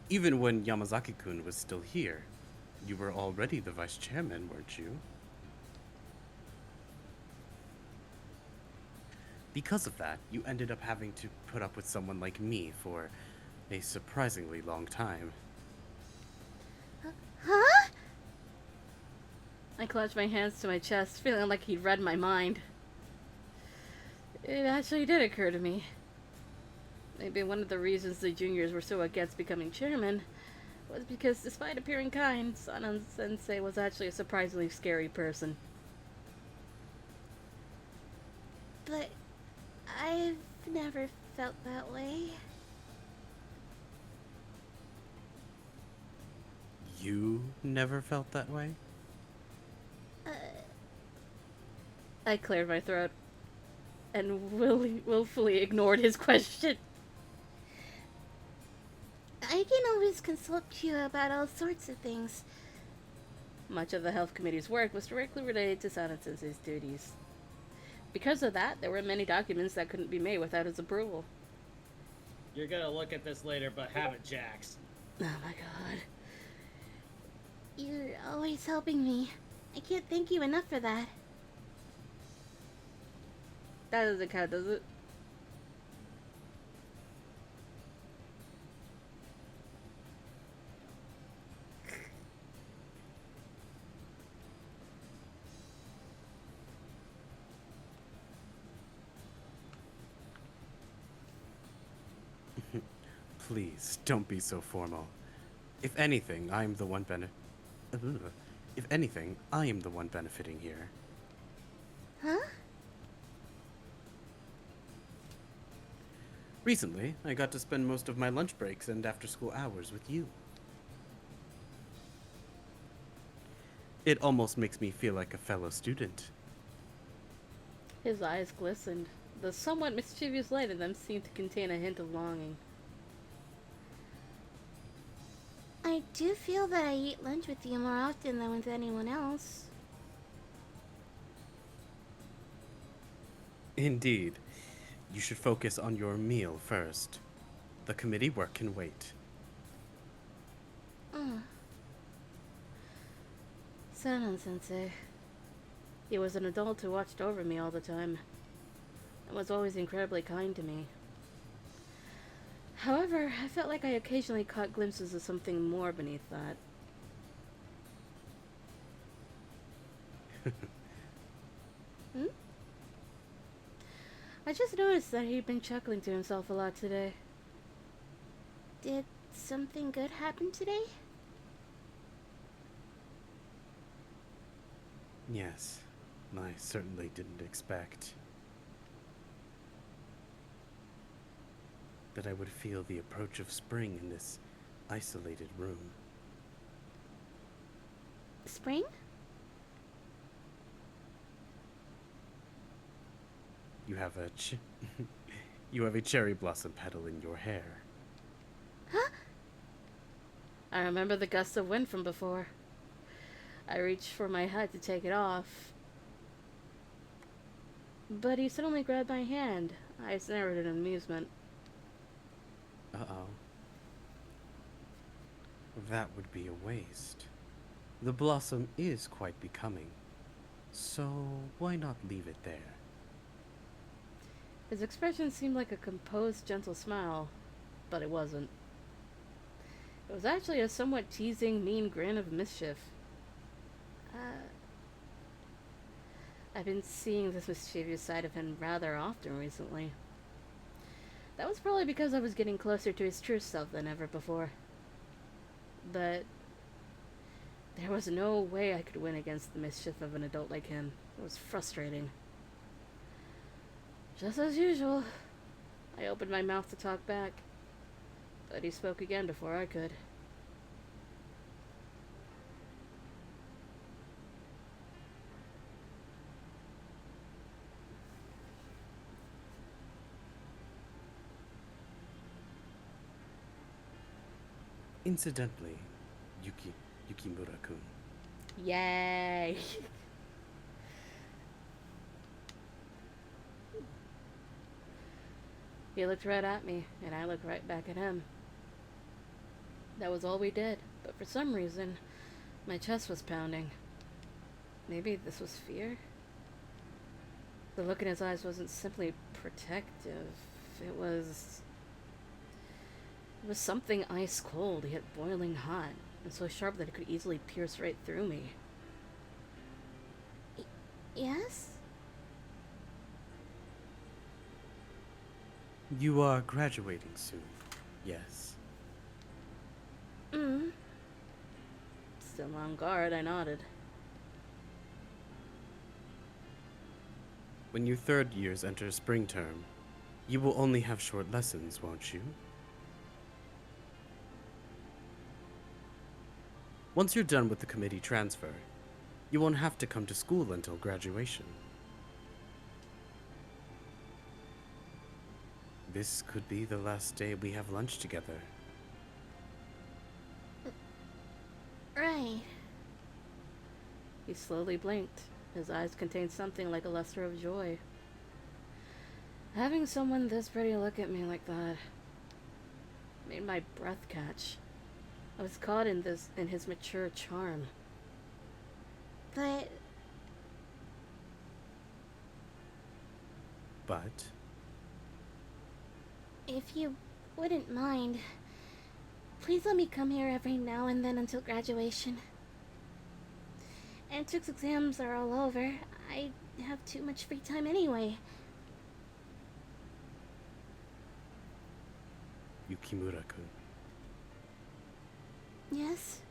S4: Even when Yamazaki-kun was still here, you were already the vice chairman, weren't you? Because of that, you ended up having to put up with someone like me for a surprisingly long time.
S5: Huh?
S1: I clutched my hands to my chest, feeling like he'd read my mind. It actually did occur to me. Maybe one of the reasons the juniors were so against becoming chairman was because, despite appearing kind, Sana-sensei was actually a surprisingly scary person.
S5: But I've never felt that way.
S4: You never felt that way?
S1: I cleared my throat and willfully ignored his question.
S5: I can always consult you about all sorts of things.
S1: Much of the health committee's work was directly related to Sana-sensei's duties. Because of that, there were many documents that couldn't be made without his approval.
S2: You're gonna look at this later, but have it, Jax.
S1: Oh my god.
S5: You're always helping me. I can't thank you enough for that.
S1: That doesn't count, does it?
S4: Please, don't be so formal. If anything, I am the one If anything, I am the one benefiting here.
S5: Huh?
S4: Recently, I got to spend most of my lunch breaks and after-school hours with you. It almost makes me feel like a fellow student.
S1: His eyes glistened. The somewhat mischievous light in them seemed to contain a hint of longing.
S5: I do feel that I eat lunch with you more often than with anyone else.
S4: Indeed. You should focus on your meal first. The committee work can wait.
S1: Sanan-sensei. He was an adult who watched over me all the time, and was always incredibly kind to me. However, I felt like I occasionally caught glimpses of something more beneath that. Hmm? I just noticed that he'd been chuckling to himself a lot today.
S5: Did something good happen today?
S4: Yes, I certainly didn't expect that I would feel the approach of spring in this isolated room.
S5: Spring?
S4: You have a you have a cherry blossom petal in your hair.
S5: Huh?
S1: I remember the gust of wind from before. I reached for my hat to take it off, but he suddenly grabbed my hand. I snarled in amusement.
S4: Uh-oh. That would be a waste. The blossom is quite becoming, so why not leave it there?
S1: His expression seemed like a composed, gentle smile, but it wasn't. It was actually a somewhat teasing, mean grin of mischief. I've been seeing this mischievous side of him rather often recently. That was probably because I was getting closer to his true self than ever before. But there was no way I could win against the mischief of an adult like him. It was frustrating. Just as usual. I opened my mouth to talk back, but he spoke again before I could.
S4: Incidentally, Yukimura-kun,
S1: Yay! He looked right at me, and I looked right back at him. That was all we did, but for some reason, my chest was pounding. Maybe this was fear? The look in his eyes wasn't simply protective. It was... It was something ice cold, yet boiling hot, and so sharp that it could easily pierce right through me.
S5: Yes?
S4: you are graduating soon, yes?
S1: Still on guard, I nodded.
S4: When your third years enter spring term, you will only have short lessons, won't you? Once you're done with the committee transfer, you won't have to come to school until graduation. This could be the last day we have lunch together.
S5: Right.
S1: He slowly blinked. His eyes contained something like a luster of joy. Having someone this pretty look at me like that made my breath catch. I was caught in his mature charm.
S5: But
S4: But
S5: if you wouldn't mind, please let me come here every now and then until graduation. Entrance exams are all over. I have too much free time anyway.
S4: Yukimura-kun,
S5: Yes?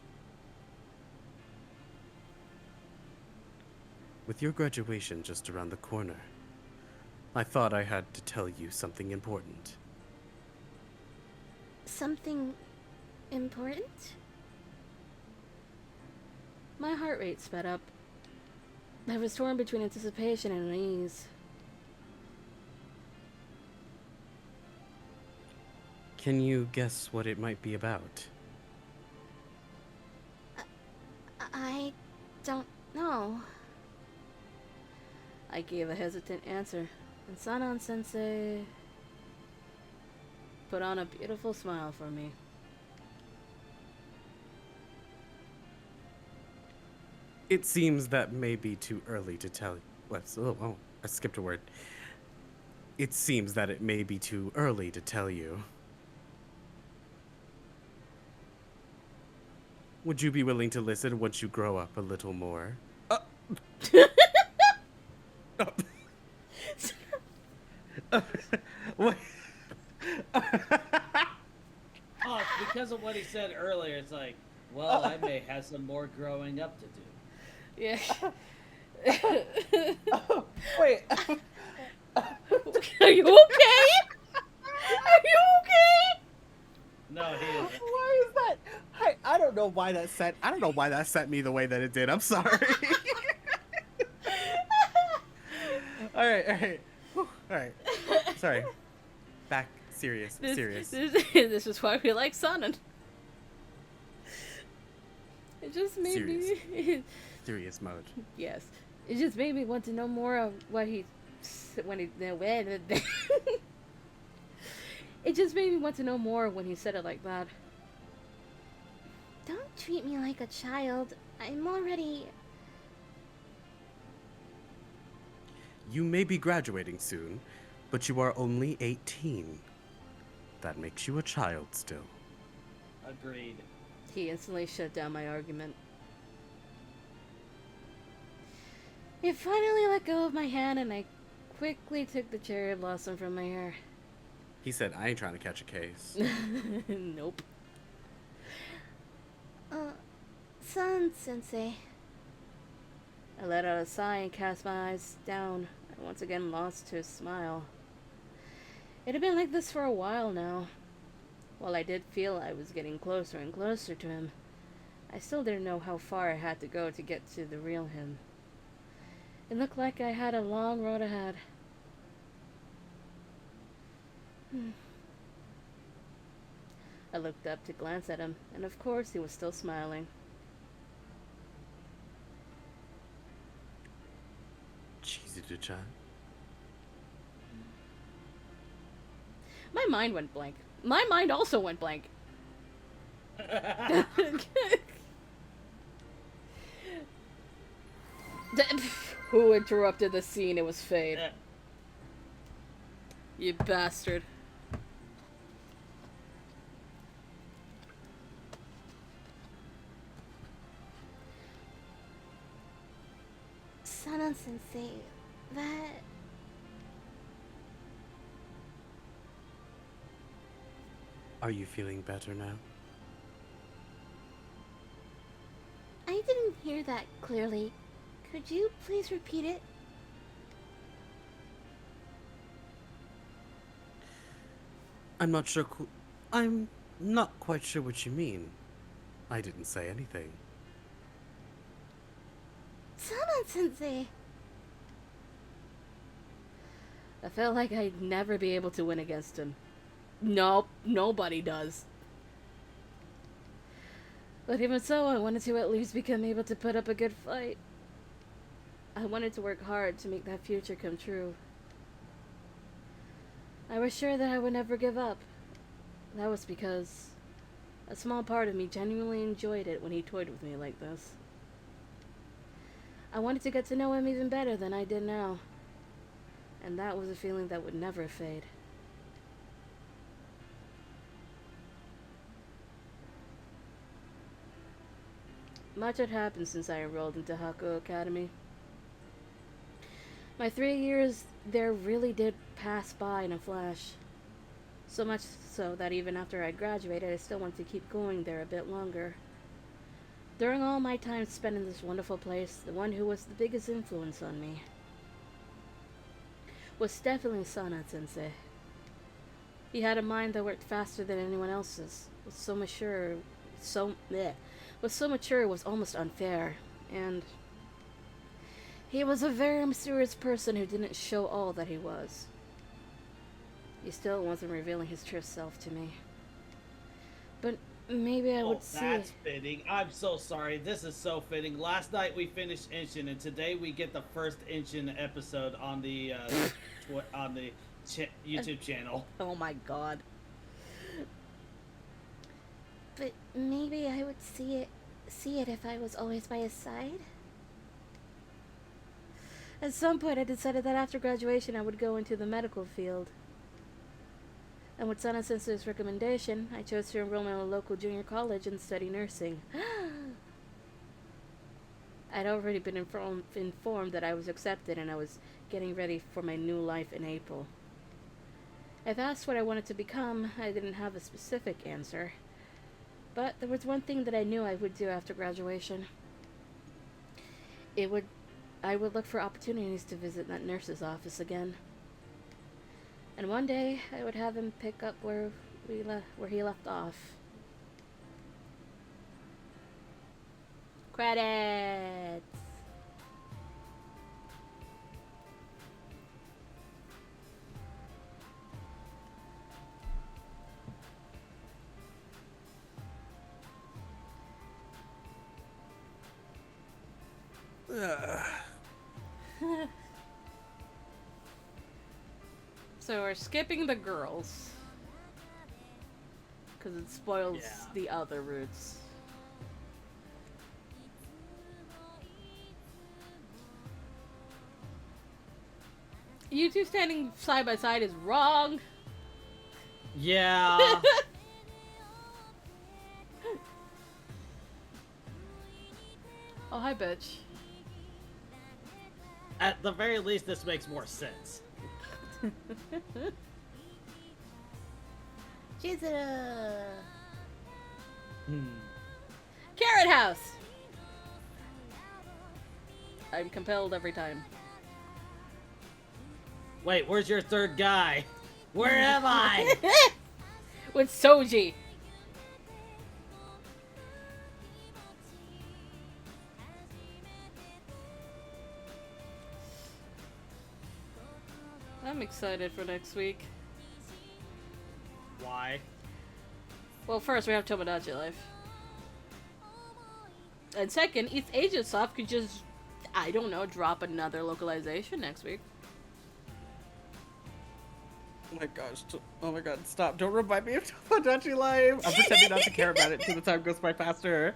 S4: with your graduation just around the corner, I thought I had to tell you something important.
S5: Something important?
S1: My heart rate sped up. I was torn between anticipation and unease.
S4: Can you guess what it might be about?
S5: I don't know.
S1: I gave a hesitant answer, and Sanan-sensei put on a beautiful smile for me.
S4: It seems that may be too early to tell. I skipped a word. It seems that it may be too early to tell you. Would you be willing to listen once you grow up a little more? What?
S2: Oh, it's because of what he said earlier. It's like, well, I may have some more growing up to do.
S1: Yeah.
S3: Oh, wait.
S1: Are you okay? Are you okay?
S2: No, he isn't.
S3: Why is that? I don't know why that sent. I don't know why that sent me the way that it did. I'm sorry. all right. Whew, all right. Sorry. Back. Serious. Serious.
S1: This is why we like Sanan. It just made
S4: Serious.
S1: me.
S4: Serious mode.
S1: Yes, it just made me want to know more of what he when he. It just made me want to know more when he said it like that.
S5: Don't treat me like a child. I'm already...
S4: You may be graduating soon, but you are only 18. That makes you a child still.
S2: Agreed.
S1: He instantly shut down my argument. He finally let go of my hand, and I quickly took the cherry blossom from my hair.
S4: He said, I ain't trying to catch a case.
S1: Nope.
S5: San-sensei.
S1: I let out a sigh and cast my eyes down. I and once again lost his smile. It had been like this for a while now. While I did feel I was getting closer and closer to him, I still didn't know how far I had to go to get to the real him. It looked like I had a long road ahead. I looked up to glance at him, and of course he was still smiling.
S4: Chizuto-chan.
S1: My mind went blank. My mind also went blank. Who interrupted the scene? It was Fade. You bastard.
S5: Sana-sensei, that...
S4: Are you feeling better now?
S5: I didn't hear that clearly. Could you please repeat it?
S4: I'm not quite sure what you mean. I didn't say anything.
S5: Sana-sensei!
S1: I felt like I'd never be able to win against him. Nope, nobody does. But even so, I wanted to at least become able to put up a good fight. I wanted to work hard to make that future come true. I was sure that I would never give up. That was because a small part of me genuinely enjoyed it when he toyed with me like this. I wanted to get to know him even better than I did now. And that was a feeling that would never fade. Much had happened since I enrolled into Hakuoki Academy. My 3 years there really did pass by in a flash. So much so that even after I graduated, I still wanted to keep going there a bit longer. During all my time spent in this wonderful place, the one who was the biggest influence on me was definitely Sana-sensei. He had a mind that worked faster than anyone else's, was so mature it was almost unfair, and he was a very mysterious person who didn't show all that he was. He still wasn't revealing his true self to me. But maybe I would see...
S2: That's fitting. I'm so sorry. This is so fitting. Last night we finished Inshin, and today we get the first Inshin episode on the YouTube channel.
S1: Oh my god.
S5: But maybe I would see it if I was always by his side.
S1: At some point, I decided that after graduation, I would go into the medical field. And with Sana-sensei's recommendation, I chose to enroll in a local junior college and study nursing. I'd already been informed that I was accepted, and I was getting ready for my new life in April. If asked what I wanted to become, I didn't have a specific answer. But there was one thing that I knew I would do after graduation. I would look for opportunities to visit that nurse's office again. And one day, I would have him pick up where he left off. Credits! So we're skipping the girls. Because it spoils the other routes. You two standing side by side is wrong.
S2: Yeah.
S1: Oh, hi, bitch.
S2: At the very least, this makes more sense.
S5: Chizuru!
S1: Carrot House! I'm compelled every time.
S2: Wait, where's your third guy? Where am I?
S1: With Soji. I'm excited for next week.
S2: Why?
S1: Well, first we have Tomodachi Life. And second, East Asia Soft could just, I don't know, drop another localization next week.
S3: Oh my gosh. Oh my god, stop. Don't remind me of Tomodachi Life. I'm pretending not to care about it until the time goes by faster.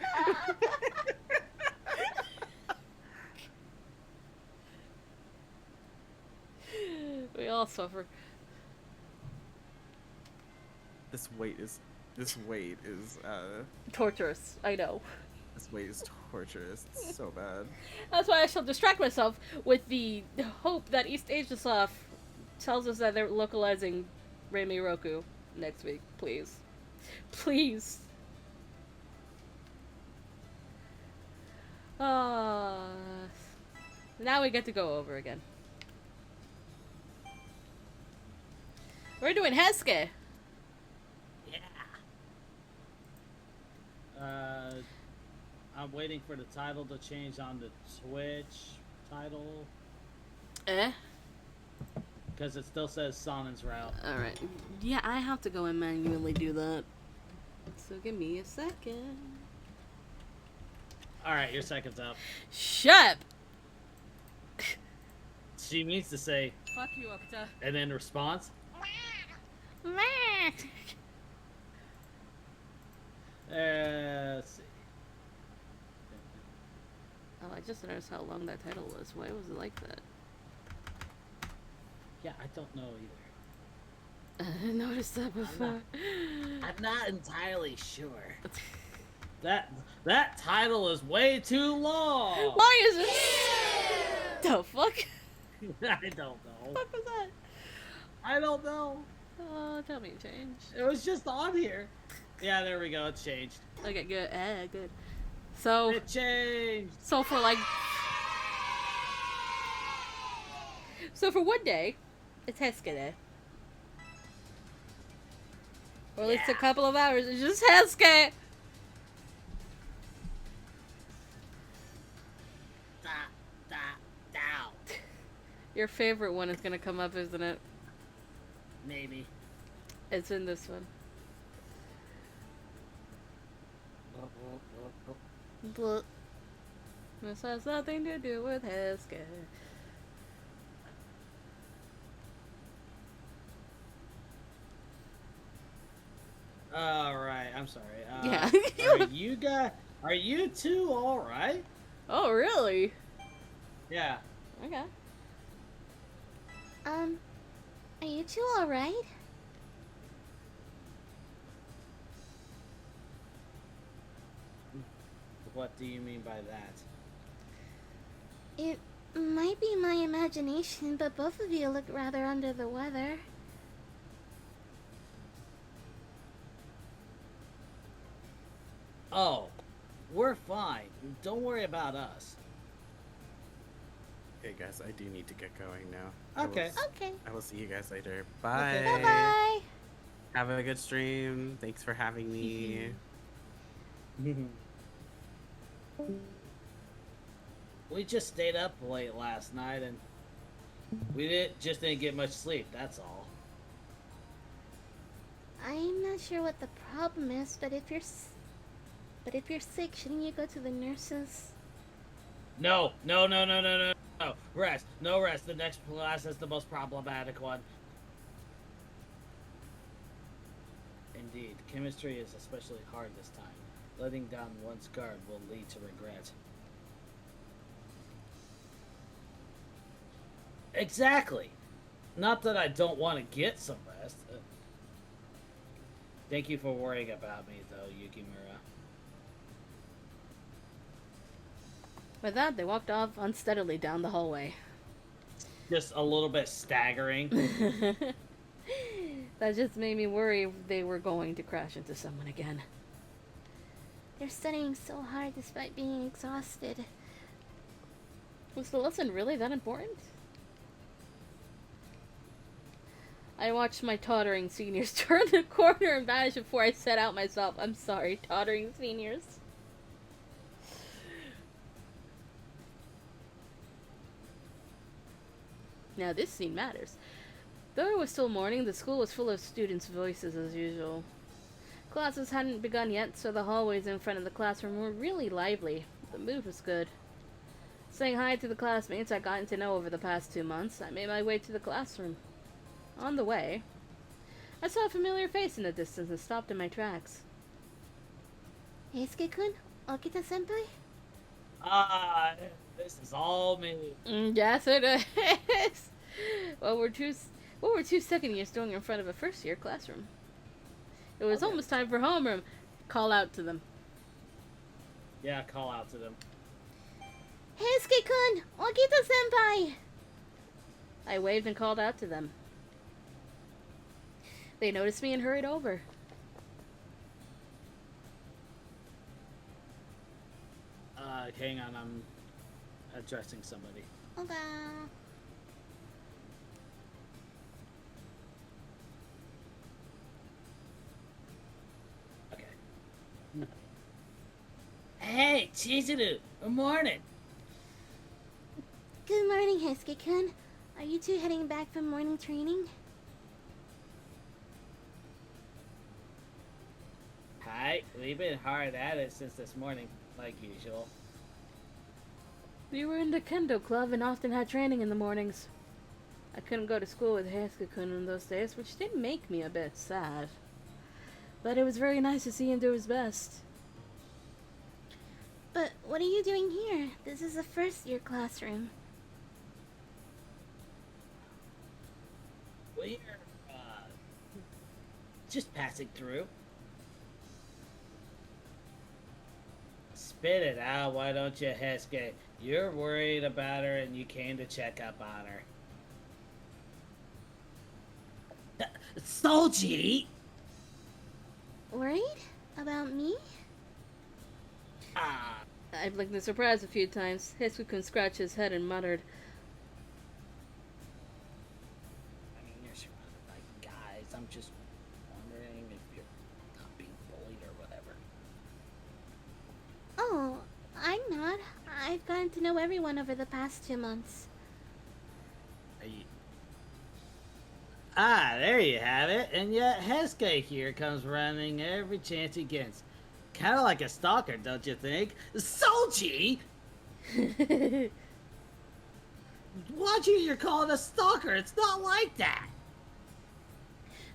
S1: We all suffer.
S3: This weight is
S1: Torturous, I know.
S3: this weight is torturous. It's so bad.
S1: That's why I shall distract myself with the hope that East Asia Soft tells us that they're localizing Reimi Roku next week. Please. Please. Now we get to go over again. We're doing Hesuke.
S2: I'm waiting for the title to change on the Twitch title. Because it still says Sonen's Route.
S1: Alright. Yeah, I have to go and manually do that. So give me a second.
S2: Alright, your second's up.
S1: Shut up!
S2: She means to say,
S1: Fuck you, Okuta.
S2: and then response. Let's see.
S1: Oh, I just noticed how long that title was. Why was it like that?
S2: Yeah, I don't know either.
S1: I noticed that before.
S2: I'm not entirely sure. That title is way too long.
S1: Why is it? The fuck?
S2: I don't know.
S1: What was that?
S2: I don't know.
S1: Oh, tell me it changed.
S2: It was just on here. Yeah, there we go. It's changed.
S1: Okay, good. Good. So,
S2: It changed.
S1: so for like, so for one day, it's Hesuke Day. Or at least a couple of hours. It's just Hesuke. Your favorite one is gonna come up, isn't it?
S2: Maybe.
S1: It's in this one. But this has nothing to do with Hesuke.
S2: Alright, I'm sorry.
S1: Yeah.
S2: Are you two alright?
S1: Oh, really?
S2: Yeah.
S1: Okay.
S5: Are you two alright?
S2: What do you mean by that?
S5: It might be my imagination, but both of you look rather under the weather.
S2: Oh, we're fine. Don't worry about us.
S4: Okay, guys, I do need to get going now.
S2: Okay.
S5: Okay.
S4: I will see you guys later. Bye.
S5: Bye-bye.
S4: Have a good stream. Thanks for having me.
S2: We just stayed up late last night and we didn't get much sleep, that's all.
S5: I'm not sure what the problem is, but if you're sick, shouldn't you go to the nurses?
S2: No. Rest. No rest. The next class is the most problematic one. Indeed, chemistry is especially hard this time. Letting down one's guard will lead to regret. Exactly. Not that I don't want to get some rest. Thank you for worrying about me, though, Yukimura.
S1: With that, they walked off unsteadily down the hallway.
S2: Just a little bit staggering.
S1: That just made me worry if they were going to crash into someone again.
S5: They're studying so hard despite being exhausted.
S1: Was the lesson really that important? I watched my tottering seniors turn the corner and vanish before I set out myself. I'm sorry, tottering seniors. Now this scene matters. Though it was still morning, the school was full of students' voices as usual. Classes hadn't begun yet, so the hallways in front of the classroom were really lively. The mood was good. Saying hi to the classmates I'd gotten to know over the past 2 months, I made my way to the classroom. On the way, I saw a familiar face in the distance and stopped in my tracks.
S5: Heisuke-kun? Okita-senpai?
S2: Ah, this is all me.
S1: Yes, it is. What were two second years doing in front of a first year classroom? It was
S2: Okay.
S1: almost time for homeroom. Call out to them.
S2: Yeah, call out to them.
S5: Heisuke-kun! Okita-senpai!
S1: I waved and called out to them. They noticed me and hurried over.
S2: Hang on, I'm addressing somebody.
S5: Okay.
S2: Okay. Hey, Chizuru, good morning.
S5: Good morning, Heisuke-kun. Are you two heading back from morning training?
S2: Hi, we've been hard at it since this morning, like usual.
S1: We were in the kendo club and often had training in the mornings. I couldn't go to school with Heisuke-kun in those days, which did make me a bit sad. But it was very nice to see him do his best.
S5: But what are you doing here? This is a first-year classroom.
S2: We're, just passing through. Spit it out, why don't you, Hesuke? You're worried about her and you came to check up on her. Solji!
S5: Worried? About me?
S2: Ah,
S1: I blinked in surprise a few times. Heisuke-kun scratched his head and muttered,
S2: I mean, you're surrounded by guys. I'm just wondering if you're not being bullied or whatever.
S5: Oh, I'm not. I've gotten to know everyone over the past 2 months.
S2: Are you... Ah, there you have it. And yet Hesuke here comes running every chance he gets. Kind of like a stalker, don't you think? Solji! Watch who you're calling a stalker. It's not like that.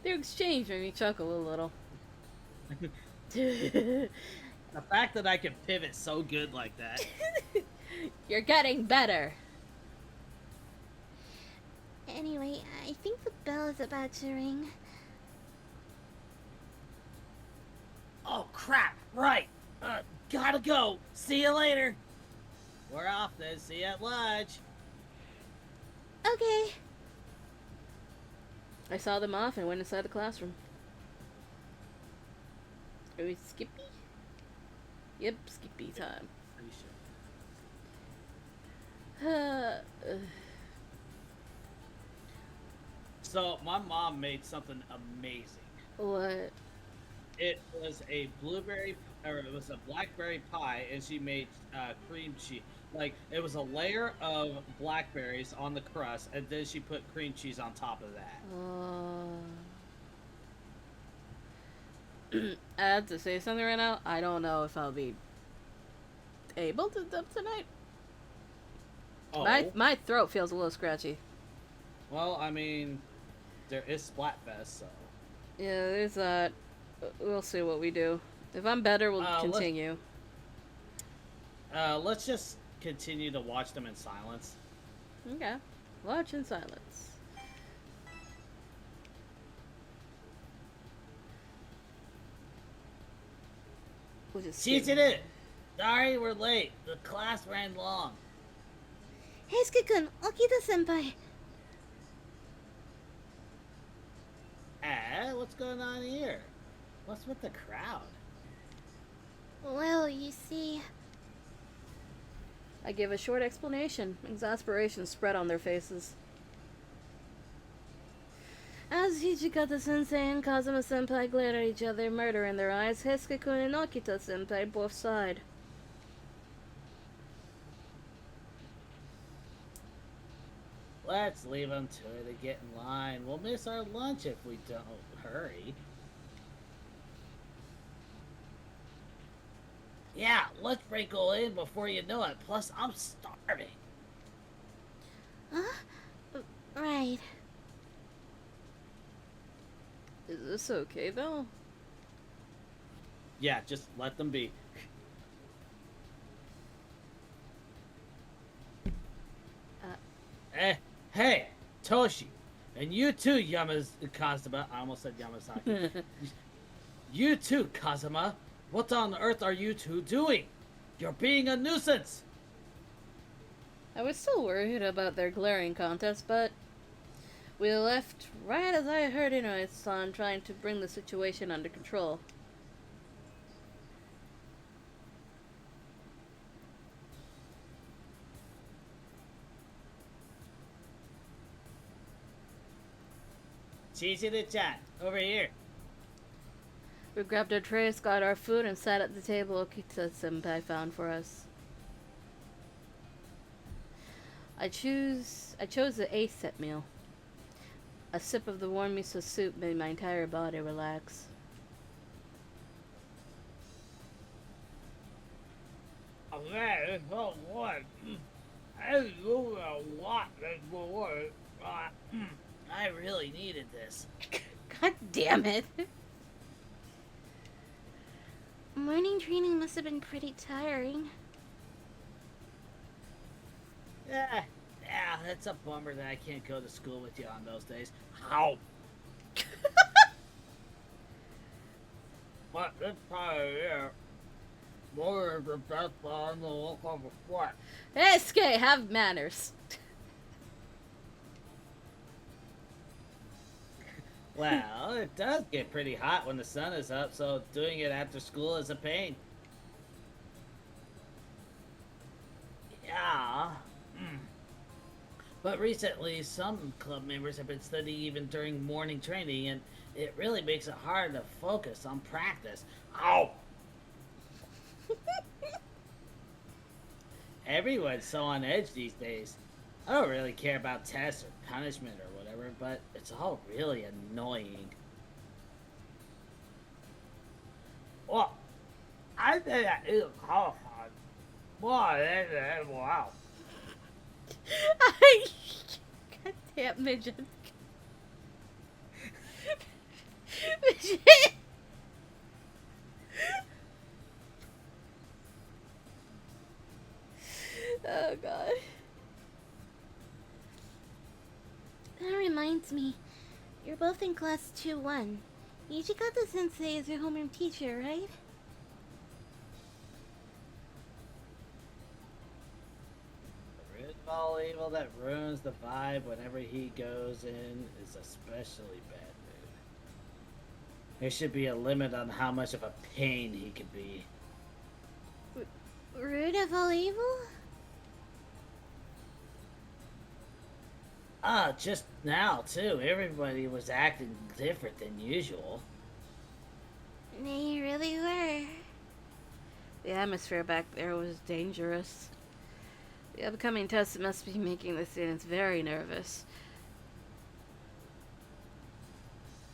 S1: Their exchange made me chuckle a little.
S2: The fact that I can pivot so good like that.
S1: You're getting better.
S5: Anyway, I think the bell is about to ring.
S2: Oh, crap. Right. Gotta go. See you later. We're off then. See you at lunch.
S5: Okay.
S1: I saw them off and went inside the classroom. Are we Skippy? Yep, Skippy time.
S2: Pretty sure. So, my mom made something amazing.
S1: What?
S2: It was a blueberry, or it was a blackberry pie, and she made cream cheese. Like, it was a layer of blackberries on the crust, and then she put cream cheese on top of that.
S1: I have to say something right now. I don't know if I'll be able to dub tonight.
S2: Oh,
S1: My throat feels a little scratchy.
S2: well, I mean, there is Splatfest, so.
S1: Yeah, there's that. We'll see what we do. If I'm better, we'll continue.
S2: Let's just continue to watch them in silence.
S1: Okay. Watch in silence. We'll just
S2: She's
S1: skip.
S2: in it! Sorry, we're late. The class ran long.
S5: Heisuke-kun, Okita-senpai.
S2: What's going on here? What's with the crowd?
S5: Well, you see...
S1: I give a short explanation. Exasperation spread on their faces. As Hijikata-sensei and Kazuma-senpai glared at each other, murder in their eyes, Hesuke-kun and Okita-senpai both sighed.
S2: Let's leave them to it and get in line. We'll miss our lunch if we don't hurry. Yeah, let's wrinkle in before you know it. Plus, I'm starving.
S5: Huh? Right.
S1: Is this okay, though?
S2: Yeah, just let them be. Hey, Toshi. And you too, Kazuma. I almost said Yamasaki. You too, Kazuma. What on earth are you two doing? You're being a nuisance.
S1: I was still worried about their glaring contest, but we left right as I heard Inoue-san trying to bring the situation under control.
S2: Chichi-chan, over here.
S1: We grabbed our trays, got our food, and sat at the table Okita-senpai found for us. I chose the 8th set meal. A sip of the warm miso soup made my entire body relax.
S2: Okay, so what? I do a lot before. I really needed this.
S1: God damn it.
S5: Morning training must have been pretty tiring.
S2: Yeah, it's a bummer that I can't go to school with you on those days. How? But this time of year, more is the best on the look of a foot.
S1: Hey, Skate, have manners.
S2: Well, it does get pretty hot when the sun is up, so doing it after school is a pain. Yeah. But recently, some club members have been studying even during morning training, and it really makes it hard to focus on practice. Ow! Everyone's so on edge these days. I don't really care about tests or punishment or whatever, but it's all really annoying. Well, I think that is hard. Wow.
S1: God damn midget. Midget. Oh god.
S5: That reminds me, you're both in class 2-1. Ichikata-sensei is your homeroom teacher, right?
S2: The root of all evil that ruins the vibe whenever he goes in is especially bad mood. There should be a limit on how much of a pain he could be.
S5: Root of all evil?
S2: Just now, too. Everybody was acting different than usual.
S5: They really were.
S1: The atmosphere back there was dangerous. The upcoming test must be making the students very nervous.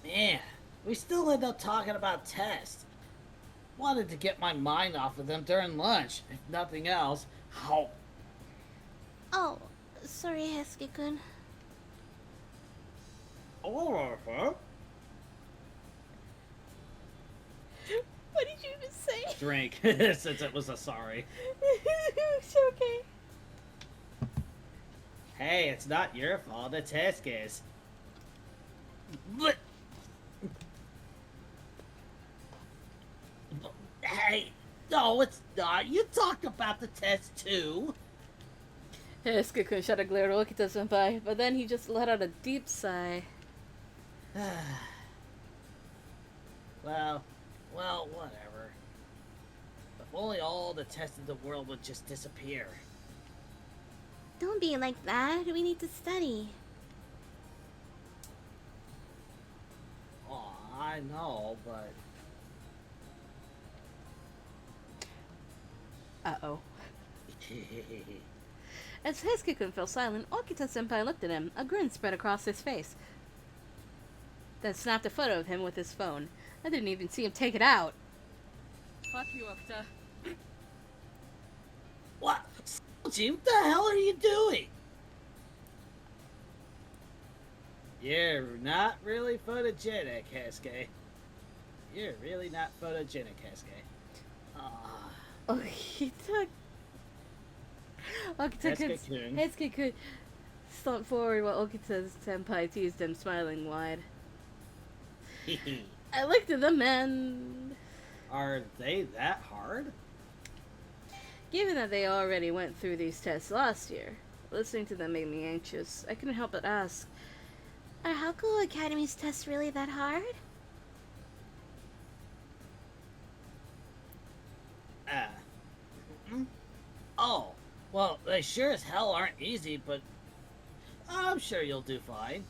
S2: Man, we still end up talking about tests. Wanted to get my mind off of them during lunch, if nothing else. How?
S5: Oh, sorry, Hesuke-kun.
S2: Oh, huh?
S1: What did you even say?
S2: Drink, since it was a sorry.
S1: It's okay.
S2: Hey, it's not your fault, it's Hesuke's. But... Hey, no, it's not. You talked about the test, too.
S1: Hesuke-kun shot a glare at Okita-senpai, but then he just let out a deep sigh.
S2: well, whatever. If only all the tests in the world would just disappear.
S5: Don't be like that. We need to study.
S2: I know, but
S1: Uh-oh. As Heisuke-kun fell silent, Okita-senpai looked at him. A grin spread across his face. Then snapped a photo of him with his phone. I didn't even see him take it out. Fuck you, Okita.
S2: what? Soji, what the hell are you doing? You're not really photogenic, Heisuke. You're really not photogenic, Heisuke.
S1: Okita.
S2: Heisuke-kun.
S1: Heisuke-kun stomped forward while Okita-senpai teased him, smiling wide. I looked at them and...
S2: Are they that hard?
S1: Given that they already went through these tests last year, listening to them made me anxious. I couldn't help but ask,
S5: Are Hakuo Academy's tests really that hard?
S2: Oh, well, they sure as hell aren't easy, but I'm sure you'll do fine.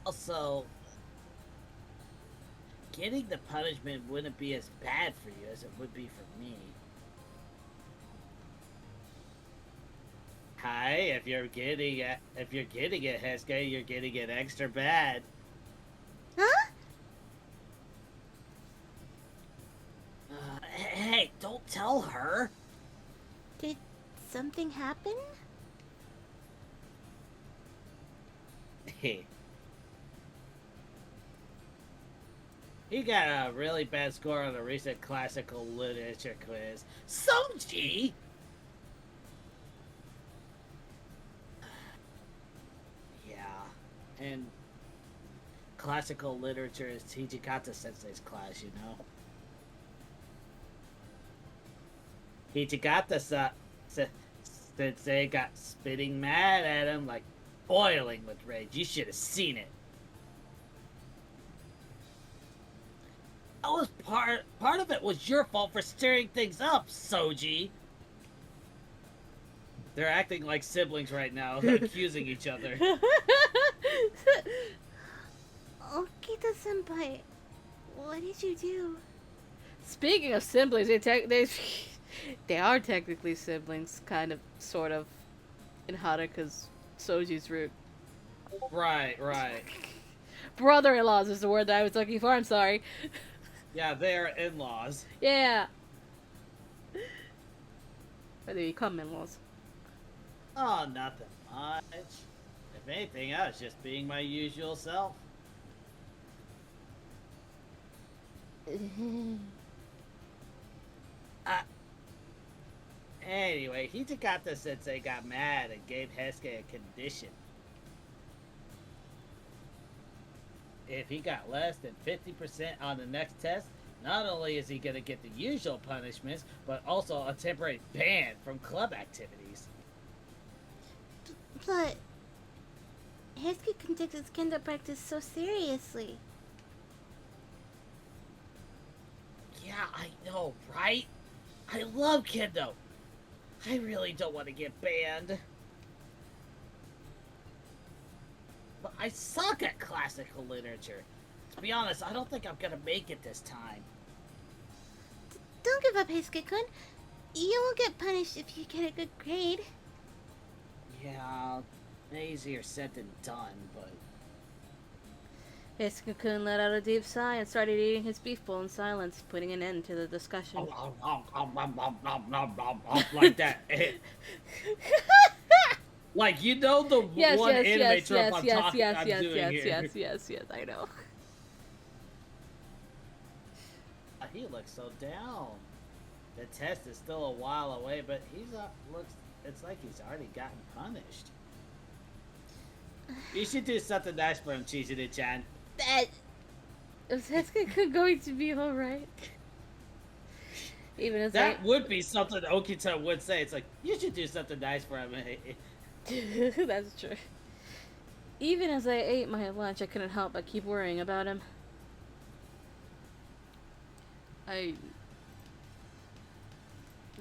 S2: Also, getting the punishment wouldn't be as bad for you as it would be for me. Hi, if you're getting it, Heisuke, you're getting it extra bad.
S5: Huh?
S2: Hey, don't tell her.
S5: Did something happen?
S2: He got a really bad score on a recent classical literature quiz. Soji! Yeah, and classical literature is Hijikata Sensei's class, you know? Hijikata Sensei got spitting mad at him, like boiling with rage. You should have seen it. That was part of it was your fault for stirring things up, Soji. They're acting like siblings right now, accusing each other.
S5: Okita-senpai, what did you do?
S1: speaking of siblings, they are technically siblings, kind of, sort of, in Haruka's Soji's root.
S2: Right.
S1: Brother-in-laws is the word that I was looking for, I'm sorry.
S2: Yeah, they are in-laws.
S1: Yeah. Or they become in-laws.
S2: Oh, nothing much. If anything, I was just being my usual self. Anyway, Hijikata Sensei got mad and gave Heisuke a condition. If he got less than 50% on the next test, not only is he going to get the usual punishments, but also a temporary ban from club activities.
S5: But Heisuke-kun takes his kendo practice so seriously.
S2: Yeah, I know, right? I love kendo. I really don't want to get banned. But I suck at classical literature. To be honest, I don't think I'm gonna make it this time.
S5: Don't give up, Heisuke-kun. You won't get punished if you get a good grade.
S2: Yeah, easier said than done, but...
S1: Heisuke-kun let out a deep sigh and started eating his beef bowl in silence, putting an end to the discussion.
S2: Like that. Like, you know the one anime trope I'm doing here.
S1: yes, I know.
S2: He looks so down. The test is still a while away, but it's like he's already gotten punished. You should do something nice for him, Chizuru-chan.
S1: Is Heisuke-kun going to be alright? Even as
S2: That would be something Okita would say. It's like, you should do something nice for him.
S1: That's true. Even as I ate my lunch, I couldn't help but keep worrying about him. Here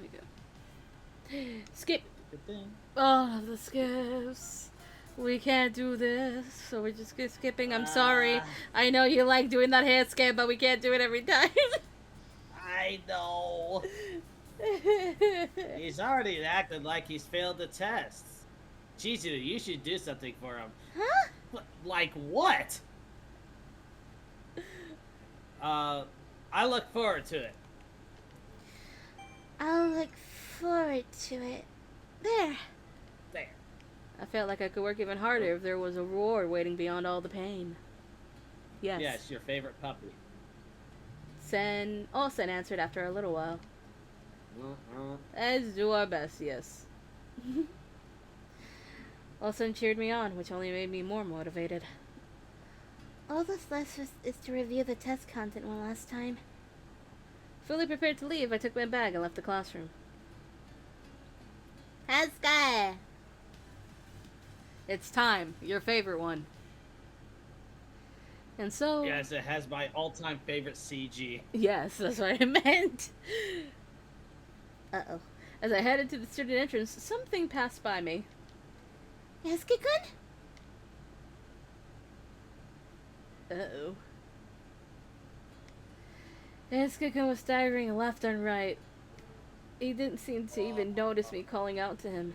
S1: we go. Skip! Oh, the skips. We can't do this, so we're just skipping. I'm sorry.
S2: Ah,
S1: I know you like doing that hand scan, but we can't do it every time.
S2: I know. He's already acted like he's failed the tests. Chizu, you should do something for him.
S5: Huh?
S2: Like what? I look forward to it.
S5: I'll look forward to it. There.
S2: There.
S1: I felt like I could work even harder if there was a reward waiting beyond all the pain. Yes.
S2: Yes, your favorite puppy.
S1: Olsen answered after a little while.
S2: Uh-huh.
S1: Let's do our best, yes. Olsen cheered me on, which only made me more motivated.
S5: All that's left is to review the test content one last time.
S1: Fully prepared to leave, I took my bag and left the classroom.
S5: Haska!
S1: It's time, your favorite one. And so...
S2: Yes, it has my all-time favorite CG.
S1: Yes, that's what I meant.
S5: Uh-oh.
S1: As I headed to the student entrance, something passed by me.
S5: Yasuke-kun?
S1: Uh-oh. Yasuke was staggering left and right. He didn't seem to even notice me calling out to him.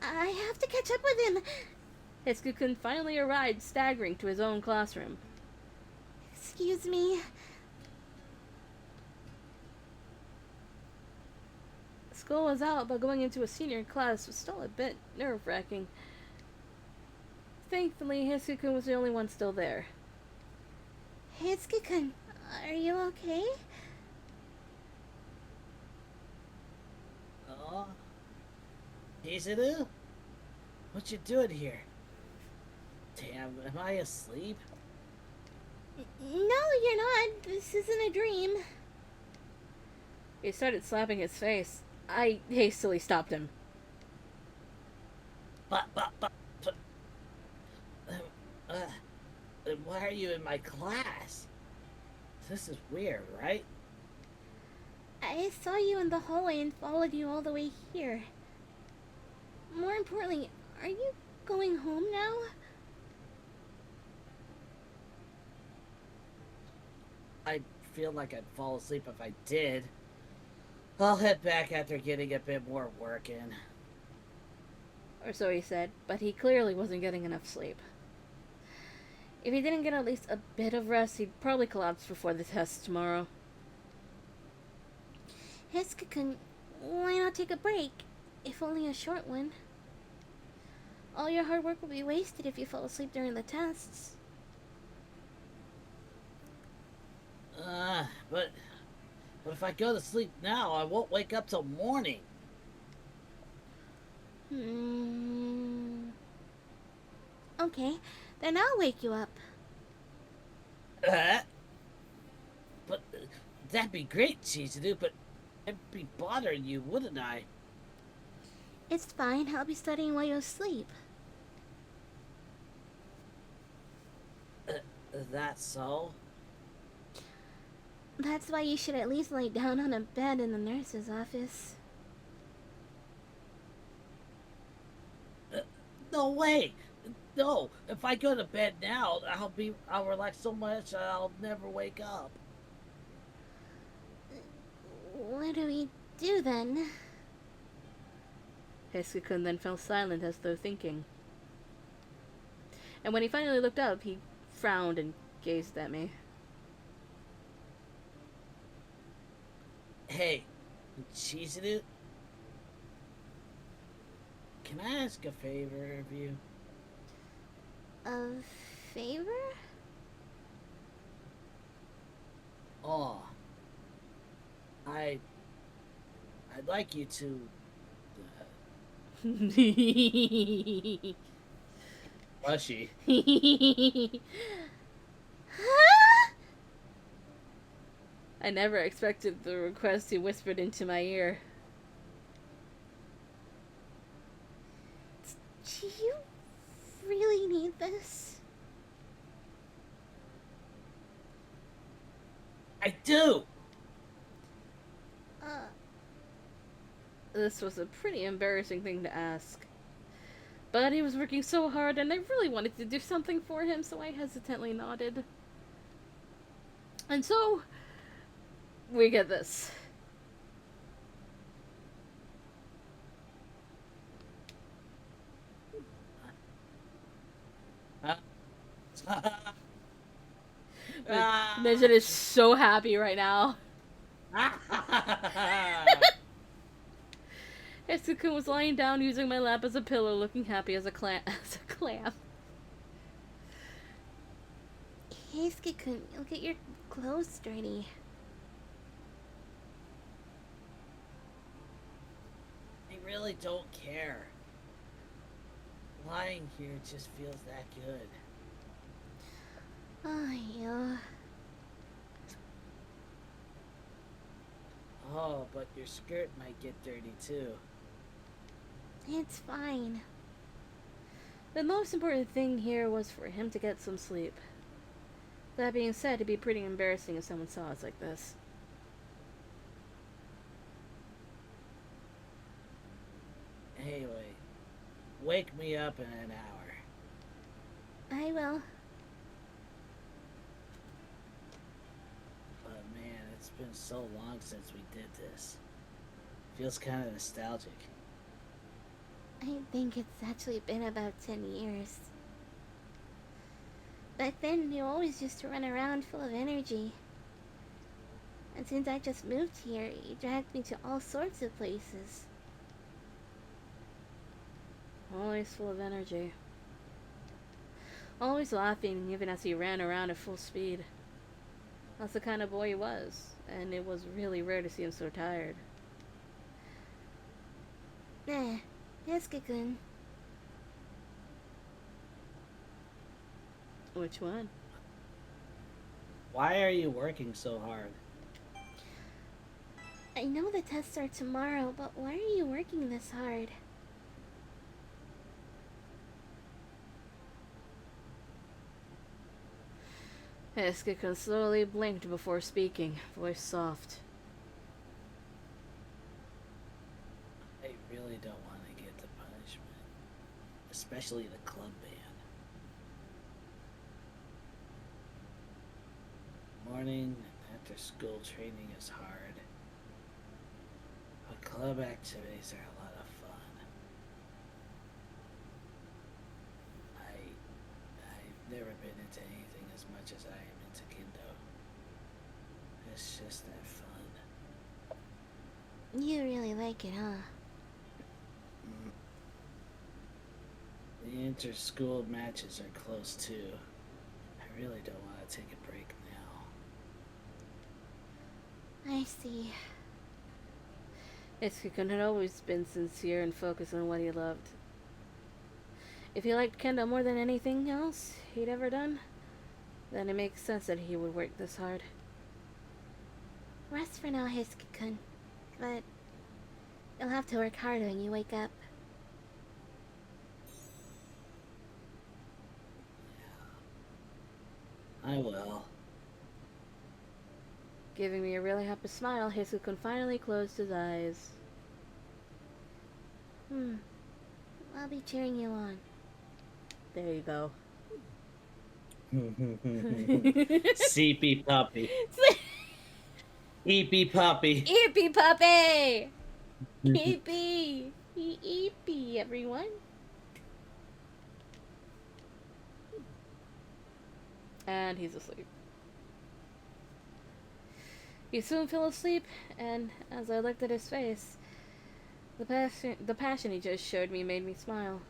S5: I have to catch up with him.
S1: Yasuke finally arrived, staggering to his own classroom.
S5: Excuse me.
S1: School was out, but going into a senior class was still a bit nerve-wracking. Thankfully, Yasuke was the only one still there.
S5: Yasuke-kun, are you okay?
S2: Oh, Chizu? What you doing here? Damn, am I asleep?
S5: No, you're not. This isn't a dream.
S1: He started slapping his face. I hastily stopped him.
S2: But, why are you in my class? This is weird, right?
S5: I saw you in the hallway and followed you all the way here. More importantly, are you going home now?
S2: I feel like I'd fall asleep if I did. I'll head back after getting a bit more work in.
S1: Or so he said, but he clearly wasn't getting enough sleep. If he didn't get at least a bit of rest, he'd probably collapse before the test tomorrow.
S5: Yasuke-kun, why not take a break? If only a short one. All your hard work will be wasted if you fall asleep during the tests.
S2: But if I go to sleep now, I won't wake up till morning.
S5: Okay, then I'll wake you up.
S2: But that'd be great, Chizu, but I'd be bothering you, wouldn't I?
S5: It's fine, I'll be studying while you sleep.
S2: That's so?
S5: That's why you should at least lay down on a bed in the nurse's office.
S2: No way! No, if I go to bed now, I'll relax so much I'll never wake up.
S5: What do we do then?
S1: Yasuke then fell silent as though thinking. And when he finally looked up, he frowned and gazed at me.
S2: Hey, Chizu, can I ask a favor of you?
S5: A favor?
S2: Oh, I'd like you to Rushy.
S1: I never expected the request he whispered into my ear.
S5: Do you really need this?
S2: I do!
S1: This was a pretty embarrassing thing to ask. But he was working so hard, and I really wanted to do something for him, so I hesitantly nodded. And so, we get this. Ninja is so happy right now. Etsuko was lying down using my lap as a pillow, looking happy as a clam.
S5: Heisuke-kun, you'll get your clothes dirty.
S2: I really don't care. Lying here just feels that good.
S5: Oh, yeah.
S2: Oh, but your skirt might get dirty too.
S5: It's fine.
S1: The most important thing here was for him to get some sleep. That being said, it'd be pretty embarrassing if someone saw us like this.
S2: Anyway, wake me up in an hour.
S5: I will.
S2: But man, it's been so long since we did this. Feels kind of nostalgic.
S5: I think it's actually been about 10 years. Back then, you always used to run around full of energy. And since I just moved here, you dragged me to all sorts of places.
S1: Always full of energy. Always laughing even as he ran around at full speed. That's the kind of boy he was, and it was really rare to see him so tired.
S5: Nah, Heisuke-kun.
S1: Which one?
S2: Why are you working so hard?
S5: I know the tests are tomorrow, but why are you working this hard?
S1: Heisuke slowly blinked before speaking, voice soft.
S2: I really don't want to get the punishment. Especially the club ban. Morning and after school training is hard. But club activities are a lot of fun. I've never been into anything as much as I am into Kendo. It's just that fun.
S5: You really like it, huh?
S2: The inter-school matches are close too. I really don't want to take a break now.
S5: I see.
S1: Heisuke had always been sincere and focused on what he loved. If he liked Kendo more than anything else he'd ever done, then it makes sense that he would work this hard.
S5: Rest for now, Heisuke-kun. But you'll have to work harder when you wake up.
S2: I will.
S1: Giving me a really happy smile, Heisuke finally closed his eyes.
S5: I'll be cheering you on.
S1: There you go.
S2: Seepy puppy. Eepy puppy.
S1: Eepy puppy! Eepy! Eepy, everyone. And he's asleep. He soon fell asleep, and as I looked at his face, the passion he just showed me made me smile.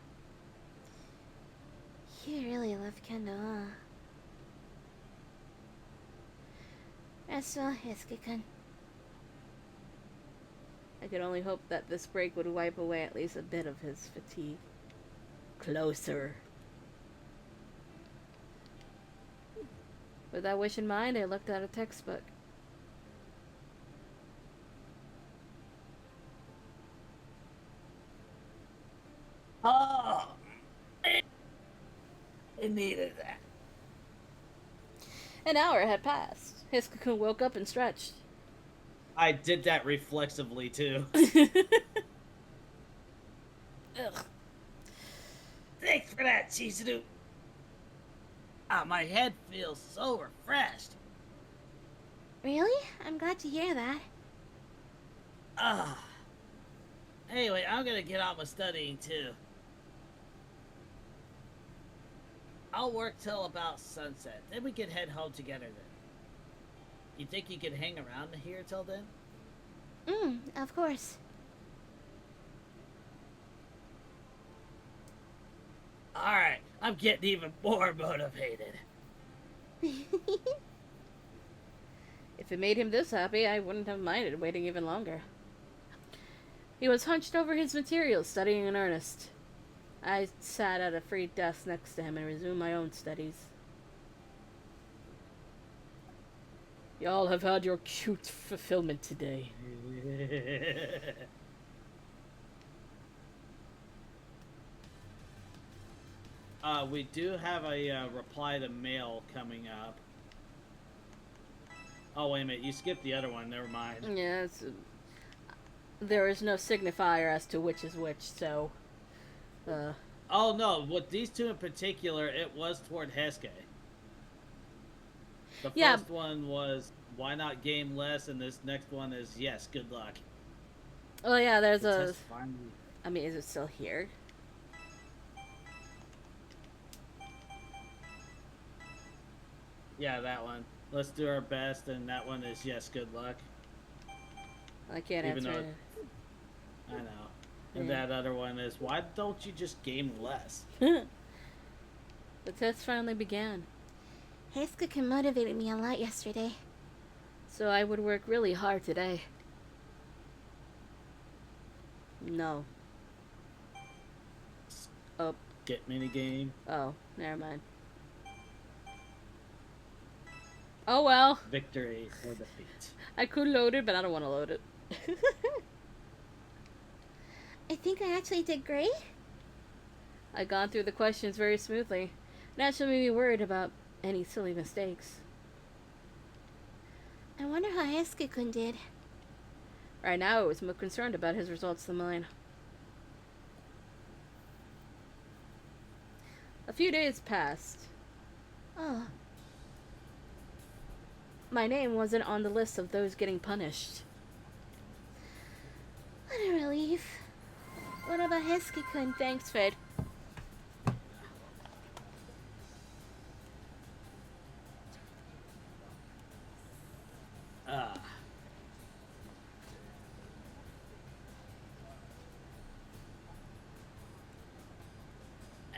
S5: You really love Kendo, huh? Rest well, Heisuke-kun.
S1: I could only hope that this break would wipe away at least a bit of his fatigue. Closer. With that wish in mind, I looked at a textbook.
S2: Oh! I needed that.
S1: An hour had passed. Heisuke woke up and stretched.
S2: I did that reflexively too.
S1: Ugh.
S2: Thanks for that, Chizuru. Ah, my head feels so refreshed.
S5: Really? I'm glad to hear that.
S2: Ah. Anyway, I'm gonna get on with studying too. I'll work till about sunset. Then we can head home together then. You think you can hang around here till then?
S5: Of course.
S2: Alright, I'm getting even more motivated.
S1: If it made him this happy, I wouldn't have minded waiting even longer. He was hunched over his materials, studying in earnest. I sat at a free desk next to him and resumed my own studies. Y'all have had your cute fulfillment today.
S2: We do have a reply to mail coming up. Oh, wait a minute. You skipped the other one. Never mind.
S1: Yeah, there is no signifier as to which is which, so...
S2: Oh, no. With these two in particular, it was toward Hesuke. The
S1: Yeah.
S2: first one was, why not game less? And this next one is, yes, good luck.
S1: Oh yeah, there's
S2: The
S1: a...
S2: test finally...
S1: I mean, is it still here?
S2: Yeah, that one. Let's do our best, and that one is, yes, good luck.
S1: I can't
S2: Even
S1: answer
S2: though
S1: it.
S2: I know. And
S1: Yeah.
S2: that other one is, why don't you just game less?
S1: The test finally began,
S5: Hakuoki motivated me a lot yesterday.
S1: so I would work really hard today. No. Oh,
S2: Get minigame,
S1: oh, never mind. Oh well,
S2: victory, or defeat.
S1: I could load it, but I don't want to load it.
S5: I think I actually did great.
S1: I gone through the questions very smoothly. Naturally, made me worried about any silly mistakes.
S5: I wonder how Hakuoki did.
S1: Right now, I was more concerned about his results than mine. A few days passed.
S5: Oh,
S1: My name wasn't on the list of those getting punished.
S5: what a relief. What about Hakuoki?
S1: Thanks, Fed.
S2: Ah.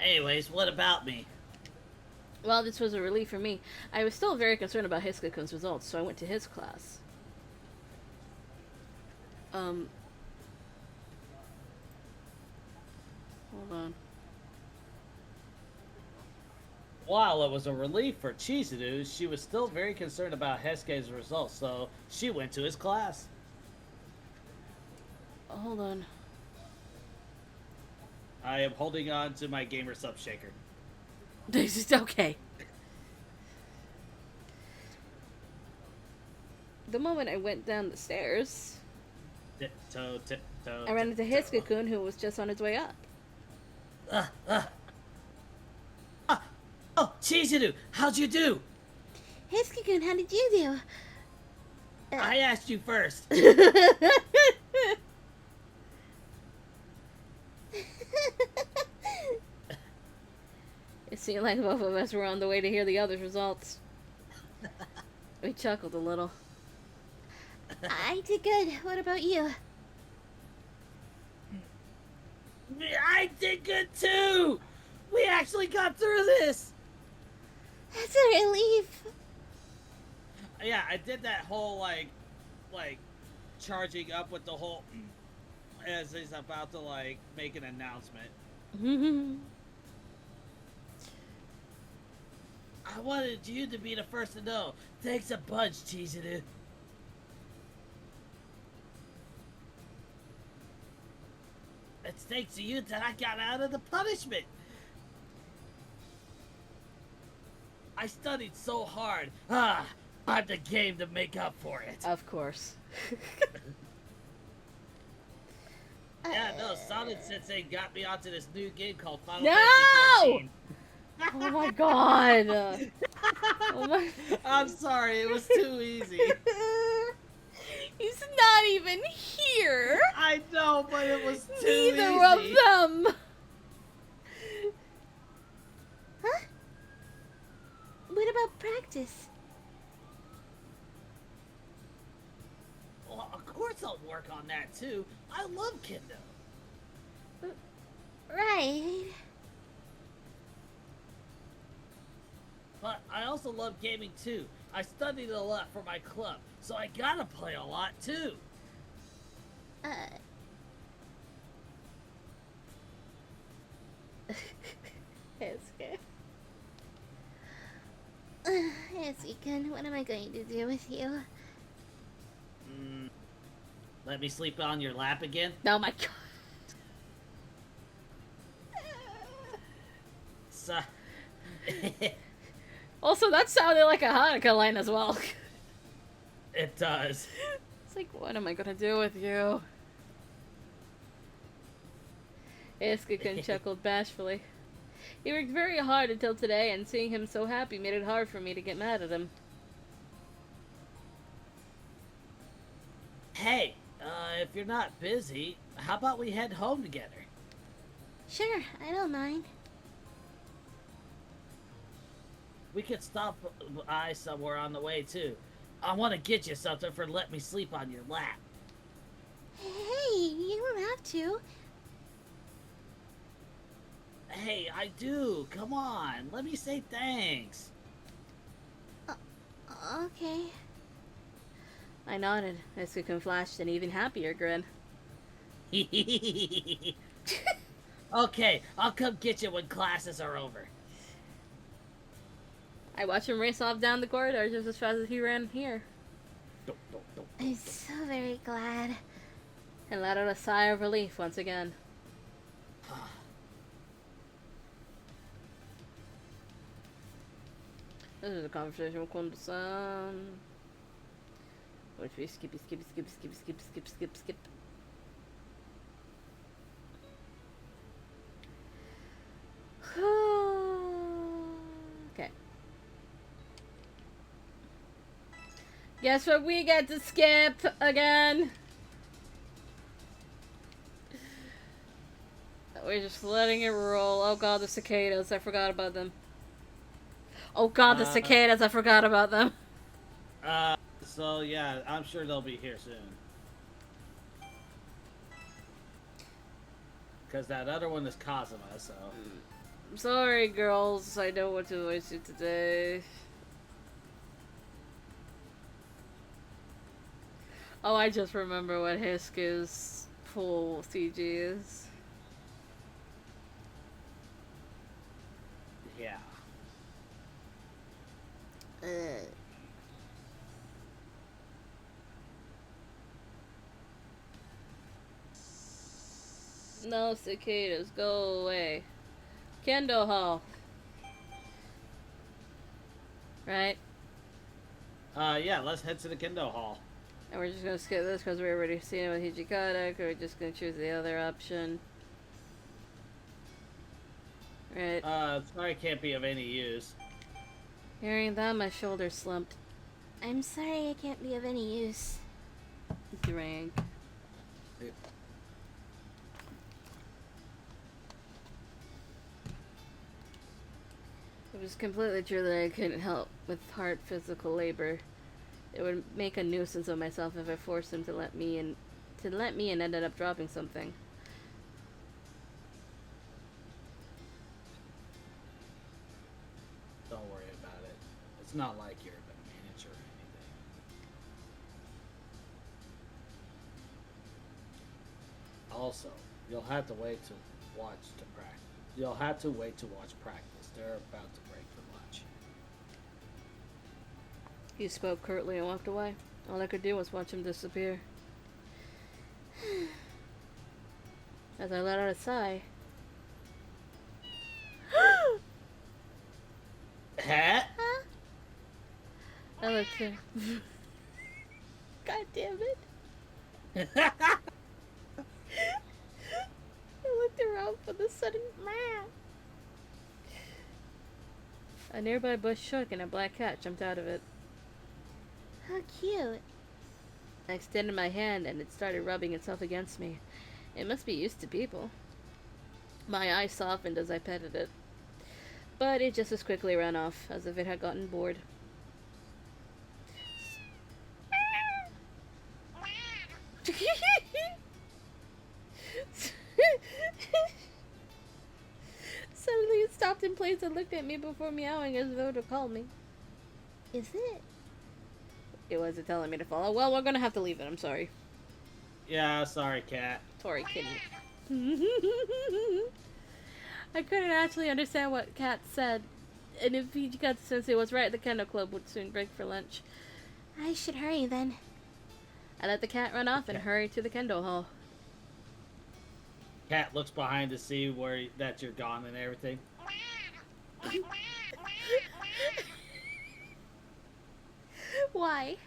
S2: Anyways, what about me?
S1: Well, this was a relief for me. I was still very concerned about Hiskakun's results, so I went to his class. Hold on.
S2: While it was a relief for Chizuru, she was still very concerned about Hesuke's results, so she went to his class.
S1: Hold on.
S2: I am holding on to my gamer sub shaker.
S1: This is okay. The moment I went down the stairs,
S2: Tiptoe, tiptoe.
S1: I ran into
S2: tiptoe.
S1: Hiskakun, who was just on his way up.
S2: Oh, Chizuru, how'd you do?
S5: Hakuoki, how did you do?
S2: I asked you first.
S1: It seemed like both of us were on the way to hear the other's results. We chuckled a little.
S5: I did good. What about you?
S2: I did good too. We actually got through this.
S5: That's a relief.
S2: Yeah, I did that whole like charging up with the whole as he's about to like make an announcement. I wanted you to be the first to know. Thanks a bunch, Chizuru. It's thanks to you that I got out of the punishment. I studied so hard. I'm the game to make up for it.
S1: Of course.
S2: Yeah, no, Sonic Sensei got me onto this new game called Final
S1: No!
S2: Fantasy
S1: Oh my god. Oh my.
S2: 14. I'm sorry, it was too easy.
S1: He's not even here.
S2: I know, but it was too
S1: Neither
S2: easy.
S1: of them.
S5: Huh? What about practice?
S2: Well, of course I'll work on that too. I love Kendo.
S5: Right.
S2: But I also love gaming too. I studied a lot for my club, so I gotta play a lot too.
S1: Heisuke.
S5: Asuken, what am I going to do with you?
S2: Let me sleep on your lap again?
S1: Oh my god.
S2: So...
S1: Also, that sounded like a Hanukkah line as well.
S2: It does.
S1: It's like, what am I gonna do with you? Asuka chuckled bashfully. He worked very hard until today, and seeing him so happy made it hard for me to get mad at him.
S2: Hey, if you're not busy, how about we head home together?
S5: Sure, I don't mind.
S2: We could stop by somewhere on the way too. I want to get you something for let me sleep on your lap.
S5: Hey, you don't have to.
S2: Hey, I do. Come on. Let me say thanks.
S5: Okay.
S1: I nodded. Asuka flashed an even happier grin.
S2: Okay, I'll come get you when classes are over.
S1: I watched him race off down the corridor just as fast as he ran here,
S5: I'm so very glad.
S1: and let out a sigh of relief once again. This is a conversation with Kondo-san. Which we skip. Okay. Guess what we get to skip again? We're just letting it roll. Oh god, the cicadas. I forgot about them. Oh god, the cicadas. I forgot about them.
S2: So yeah, I'm sure they'll be here soon. Because that other one is Kazuma, so...
S1: I'm sorry, girls. I know what to voice you today. Oh, I just remember what Hisku's full CG is.
S2: Yeah.
S1: No cicadas, go away. Kendo Hall. Right?
S2: Yeah, let's head to the Kendo Hall.
S1: And we're just gonna skip this because we already seen it with Hijikata, or we're just gonna choose the other option. Right.
S2: Sorry, can't be of any use.
S1: Hearing that, my shoulder slumped.
S5: I'm sorry I can't be of any use.
S1: Drink. It was completely true that I couldn't help with hard physical labor. It would make a nuisance of myself if I forced him to let me and ended up dropping something.
S2: Don't worry about it. It's not like you're a manager or anything. Also, you'll have to wait to watch to practice. You'll have to wait to watch practice. They're about to break for lunch.
S1: He spoke curtly and walked away. All I could do was watch him disappear. As I let out a sigh.
S2: Hat?
S1: I looked at God damn it. looked around for the sudden meow. A nearby bush shook and a black cat jumped out of it.
S5: How cute.
S1: I extended my hand and it started rubbing itself against me. It must be used to people. My eyes softened as I petted it. But it just as quickly ran off, as if it had gotten bored. Suddenly it stopped in place and looked at me before meowing as though to call me.
S5: Is it?
S1: It wasn't telling me to follow. Well, we're gonna have to leave it, I'm sorry.
S2: Yeah, sorry, cat.
S1: Sorry, kitty. I couldn't actually understand what Kat said, and if Hijikata Sensei was right, the kendo club would soon break for lunch.
S5: I should hurry then.
S1: I let the cat run off and hurried to the kendo hall.
S2: Cat looks behind to see that you're gone and everything.
S5: Why?
S1: Why?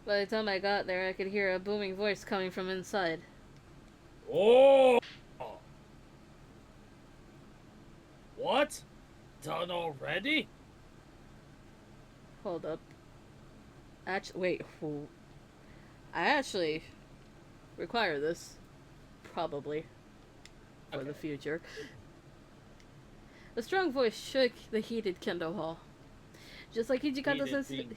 S1: By the time I got there, I could hear a booming voice coming from inside.
S2: Oh! What? Done already?
S1: Hold up. Wait. I actually require this. Probably. For the future. The strong voice shook the heated kendo hall. Just like Hijikata Sensei.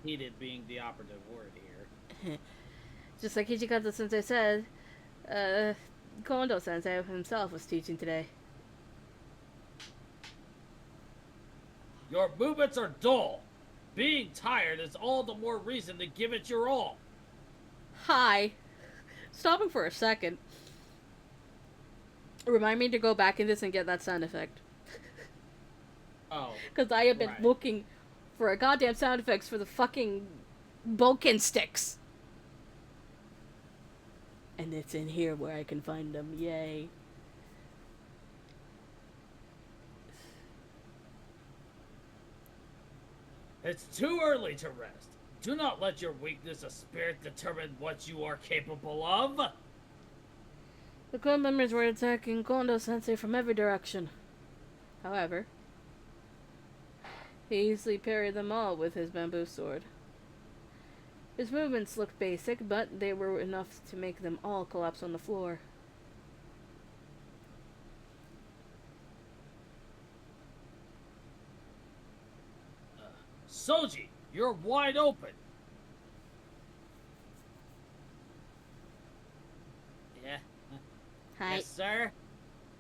S2: Heated being the operative word here.
S1: Just like Hijikata Sensei said, Kondo Sensei himself was teaching today.
S2: Your movements are dull. Being tired is all the more reason to give it your all.
S1: Hi. Stopping for a second. Remind me to go back in this and get that sound effect.
S2: Oh.
S1: Because I have been looking for a goddamn sound effects for the fucking Boken sticks. And it's in here where I can find them. Yay.
S2: It's too early to rest. Do not let your weakness of spirit determine what you are capable of.
S1: The club members were attacking Kondo Sensei from every direction. However, he easily parried them all with his bamboo sword. His movements looked basic, but they were enough to make them all collapse on the floor.
S2: Soji, you're wide open. Yeah.
S1: Hi.
S2: Yes, sir.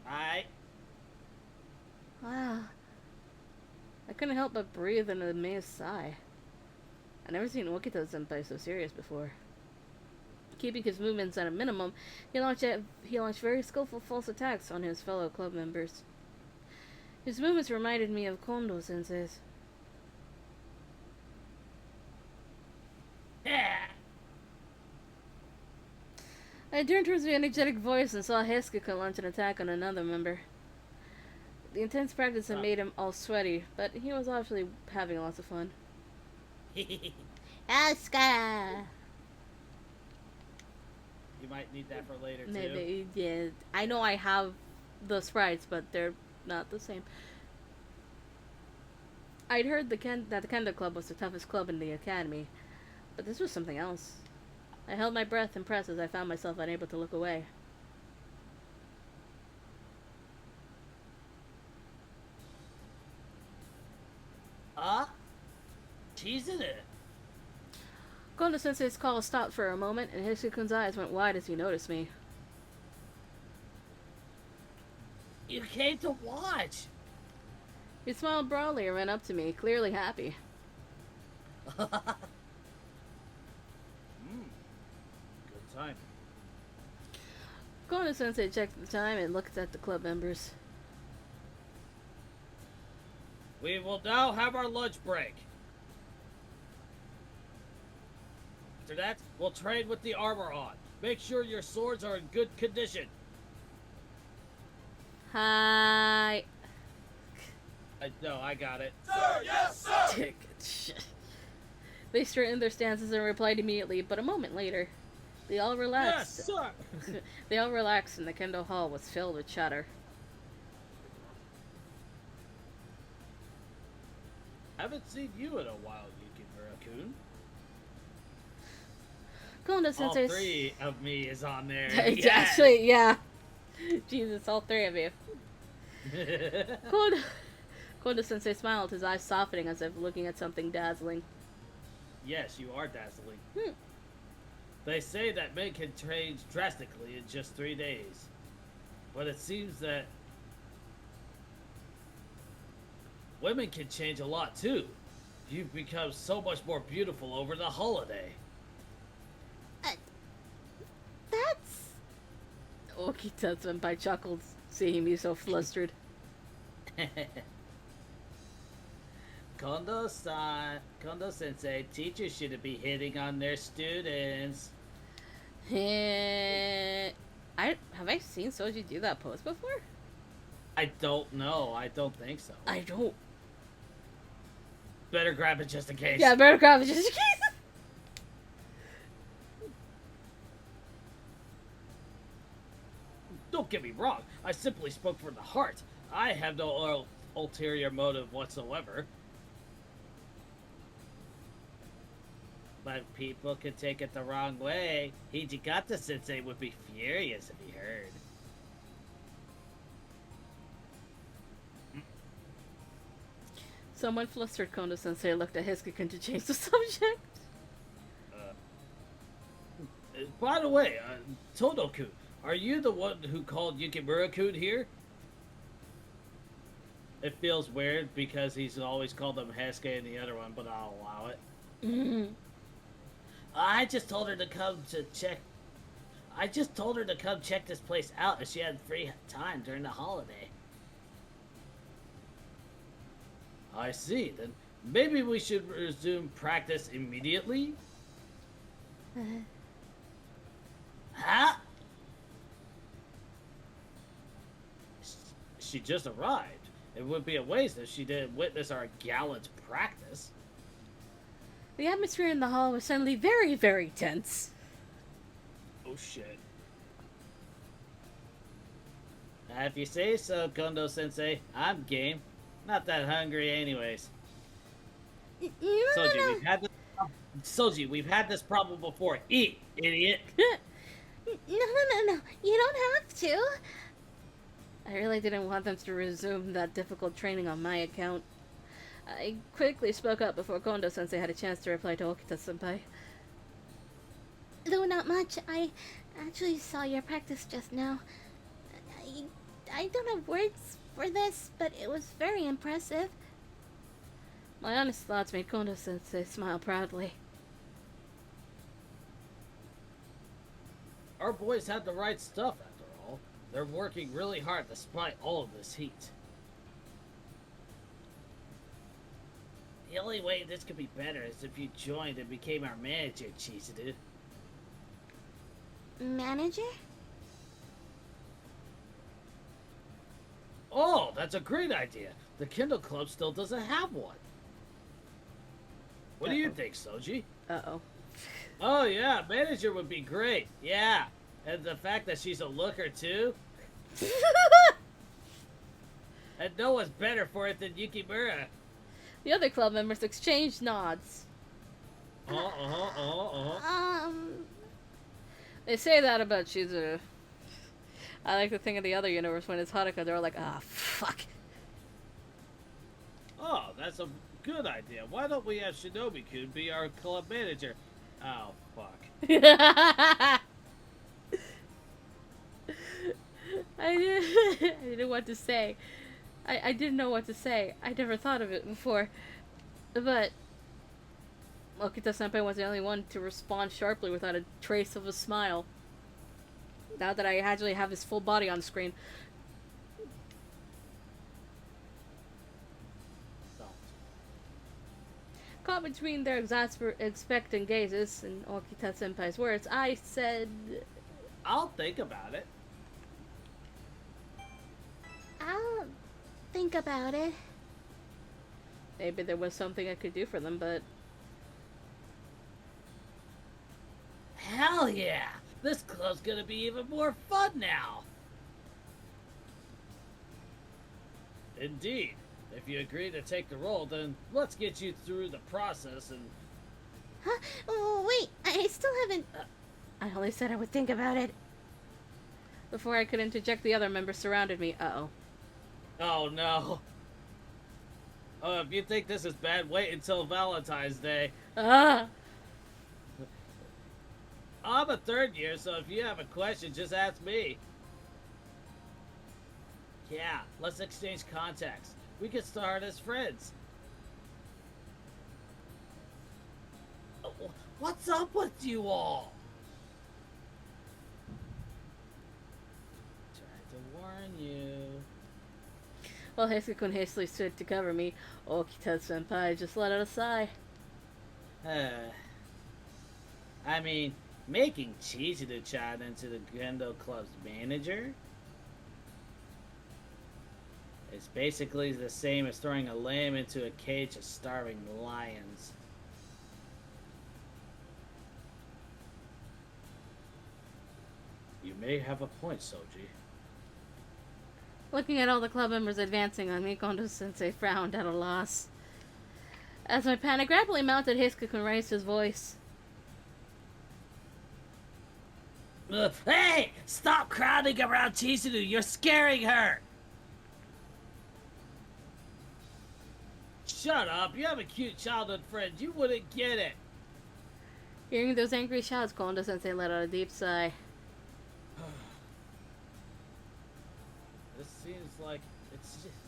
S2: Hi.
S1: Wow. I couldn't help but breathe in an amazed sigh. I'd never seen Okita Senpai so serious before. Keeping his movements at a minimum, he launched very skillful false attacks on his fellow club members. His movements reminded me of Kondo Sensei's.
S2: Yeah.
S1: I turned towards the energetic voice and saw Hesuka launch an attack on another member. The intense practice had made him all sweaty, but he was obviously having lots of fun.
S5: Asuka!
S2: You might need that for later, too.
S1: Maybe, yeah. I know I have the sprites, but they're not the same. I'd heard that the Kendo Club was the toughest club in the academy, but this was something else. I held my breath impressed as I found myself unable to look away.
S2: Cheesing it.
S1: Kondo Sensei's call stopped for a moment, and Hisukun's eyes went wide as he noticed me.
S2: You came to watch.
S1: He smiled broadly and ran up to me, clearly happy.
S2: Good time.
S1: Kondo Sensei checked the time and looked at the club members.
S2: We will now have our lunch break. After that, we'll train with the armor on. Make sure your swords are in good condition.
S1: Hi.
S2: No, I got it.
S6: Sir, yes, sir!
S1: Shit. They straightened their stances and replied immediately, but a moment later, they all
S2: Yes,
S1: relaxed.
S2: sir.
S1: They all relaxed, and the Kendall Hall was filled with chatter.
S2: Haven't seen you in a while, Yukimura-kun.
S1: Kondo
S2: All
S1: Sensei.
S2: three of me is on there.
S1: Actually, yeah. Jesus, all three of you. Kondo Sensei smiled, his eyes softening as if looking at something dazzling.
S2: Yes, you are dazzling.
S1: Hmm.
S2: They say that men can change drastically in just 3 days. But it seems that women can change a lot too. You've become so much more beautiful over the holiday.
S5: That's...
S1: Okita-senpai chuckled, seeing me so flustered.
S2: Kondo-sensei, teachers shouldn't be hitting on their students.
S1: Have I seen Soji do that pose before?
S2: I don't know. I don't think so.
S1: I don't.
S2: Better grab it just in case.
S1: Yeah, better grab it just in case.
S2: Don't get me wrong. I simply spoke from the heart. I have no ulterior motive whatsoever. But people could take it the wrong way. Hijikata-sensei would be furious if he heard.
S1: Someone flustered Kondo-sensei looked at Hiskakun to change the subject.
S2: By the way, Todo-kun, are you the one who called Yukimura-kun here? It feels weird because he's always called him Hesuke and the other one, but I'll allow it. I just told her to come check this place out if she had free time during the holiday. I see. Then maybe we should resume practice immediately? Huh? She just arrived. It would be a waste if she didn't witness our gallant practice.
S1: The atmosphere in the hall was suddenly very, very tense.
S2: Oh shit. If you say so, Kondo-sensei, I'm game. Not that hungry anyways. Soji, we've had this problem before. Eat, idiot.
S5: No. You don't have to.
S1: I really didn't want them to resume that difficult training on my account. I quickly spoke up before Kondo-sensei had a chance to reply to Okita-senpai.
S5: Though not much, I actually saw your practice just now. I don't have words for this, but it was very impressive.
S1: My honest thoughts made Kondo-sensei smile proudly.
S2: Our boys had the right stuff after all. They're working really hard despite all of this heat. The only way this could be better is if you joined and became our manager, Chizuru.
S5: Manager?
S2: Oh, that's a great idea. The Kindle Club still doesn't have one. What do you think, Soji?
S1: Uh-oh.
S2: Oh yeah, manager would be great. Yeah. And the fact that she's a looker too. And no one's better for it than Yukimura.
S1: The other club members exchanged nods. They say that about Chizuru. I like to think of the other universe when it's Haruka, they're all like, ah, fuck.
S2: Oh, that's a good idea. Why don't we have Shinobi-kun be our club manager? Oh, fuck.
S1: I didn't know what to say. I didn't know what to say. I never thought of it before. But Okita-senpai was the only one to respond sharply without a trace of a smile. Now that I actually have his full body on screen. Caught between their expectant gazes and Okita-senpai's words, I said...
S2: I'll think about it.
S5: I'll think about it.
S1: Maybe there was something I could do for them, but
S2: hell yeah! This club's gonna be even more fun now! Indeed. If you agree to take the role, then let's get you through the process and...
S5: Huh? Oh, wait, I still haven't. I only said I would think about it.
S1: Before I could interject, the other members surrounded me. Uh-oh.
S2: Oh no. Oh, if you think this is bad, wait until Valentine's Day.
S1: Ah!
S2: I'm a third year, so if you have a question, just ask me. Yeah, let's exchange contacts. We can start as friends. What's up with you all? Tried to warn you.
S1: While Heisukun hastily stood to cover me, Okita-senpai just let out a sigh.
S2: I mean, making Chizuru-chan into the Gendo Club's manager? It's basically the same as throwing a lamb into a cage of starving lions. You may have a point, Soji.
S1: Looking at all the club members advancing on me, Kondo-sensei frowned at a loss. As my panic rapidly mounted, Heisukun raised his voice.
S2: Hey! Stop crowding around Chizuru! You're scaring her! Shut up! You have a cute childhood friend. You wouldn't get it.
S1: Hearing those angry shouts, Kondo-sensei let out a deep sigh.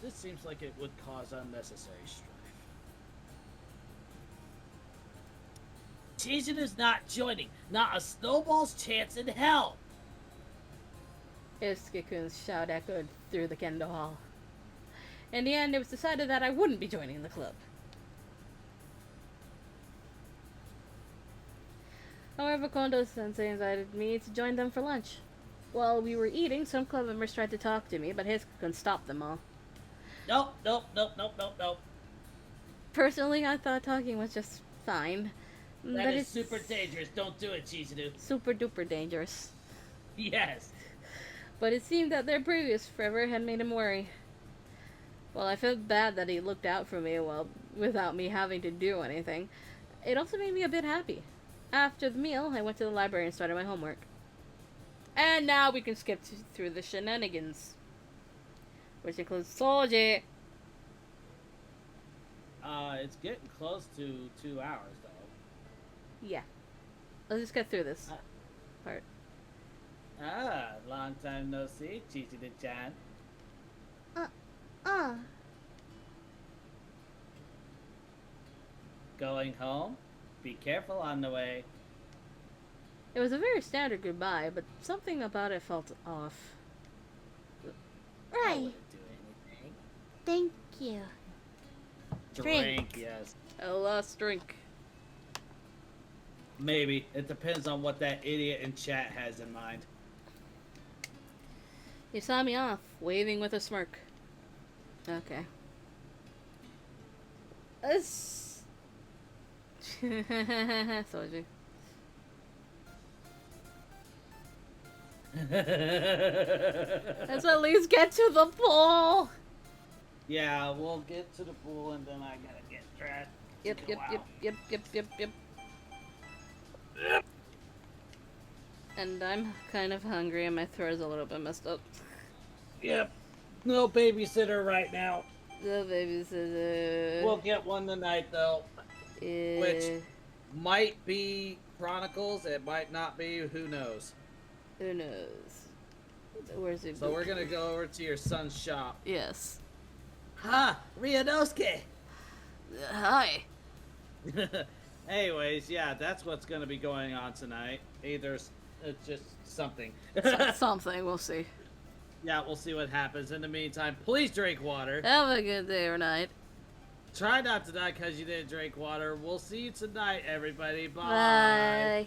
S2: This seems like it would cause unnecessary strife. Chizuru's not joining. Not a snowball's chance in hell.
S1: Heisukun's shout echoed through the Kendo Hall. In the end, it was decided that I wouldn't be joining the club. However, Kondo-sensei invited me to join them for lunch. While we were eating, some club members tried to talk to me, but Heisukun stopped them all.
S2: Nope.
S1: Personally, I thought talking was just fine.
S2: That is super dangerous. Don't do it, Chizuru.
S1: Super duper dangerous.
S2: Yes.
S1: But it seemed that their previous fervor had made him worry. Well, I felt bad that he looked out for me without me having to do anything. It also made me a bit happy. After the meal, I went to the library and started my homework. And now we can skip through the shenanigans. Which includes Soji.
S2: It's getting close to 2 hours, though.
S1: Yeah. Let's just get through this part.
S2: Long time no see, Chizuru-chan. Going home? Be careful on the way.
S1: It was a very standard goodbye, but something about it felt off.
S2: I
S5: Right.
S2: wouldn't do anything.
S5: Thank you.
S2: Drink, yes.
S1: A last drink.
S2: Maybe. It depends on what that idiot in chat has in mind.
S1: He saw me off, waving with a smirk. Okay. Soji. Let's at least get to the pool.
S2: Yeah, we'll get to the pool and then I gotta get dressed.
S1: Yep. And I'm kind of hungry and my throat is a little bit messed up.
S2: Yep. No babysitter right now.
S1: The babysitter.
S2: We'll get one tonight though. Which might be Chronicles, it might not be, who knows.
S1: Who knows? Where's it?
S2: So we're gonna go over to your son's shop.
S1: Yes.
S2: Ha! Ryanosuke!
S1: Hi.
S2: Anyways, yeah, that's what's gonna be going on tonight. Either it's just something.
S1: Something, we'll see.
S2: Yeah, we'll see what happens. In the meantime, please drink water.
S1: Have a good day or night.
S2: Try not to die because you didn't drink water. We'll see you tonight, everybody. Bye.
S1: Bye.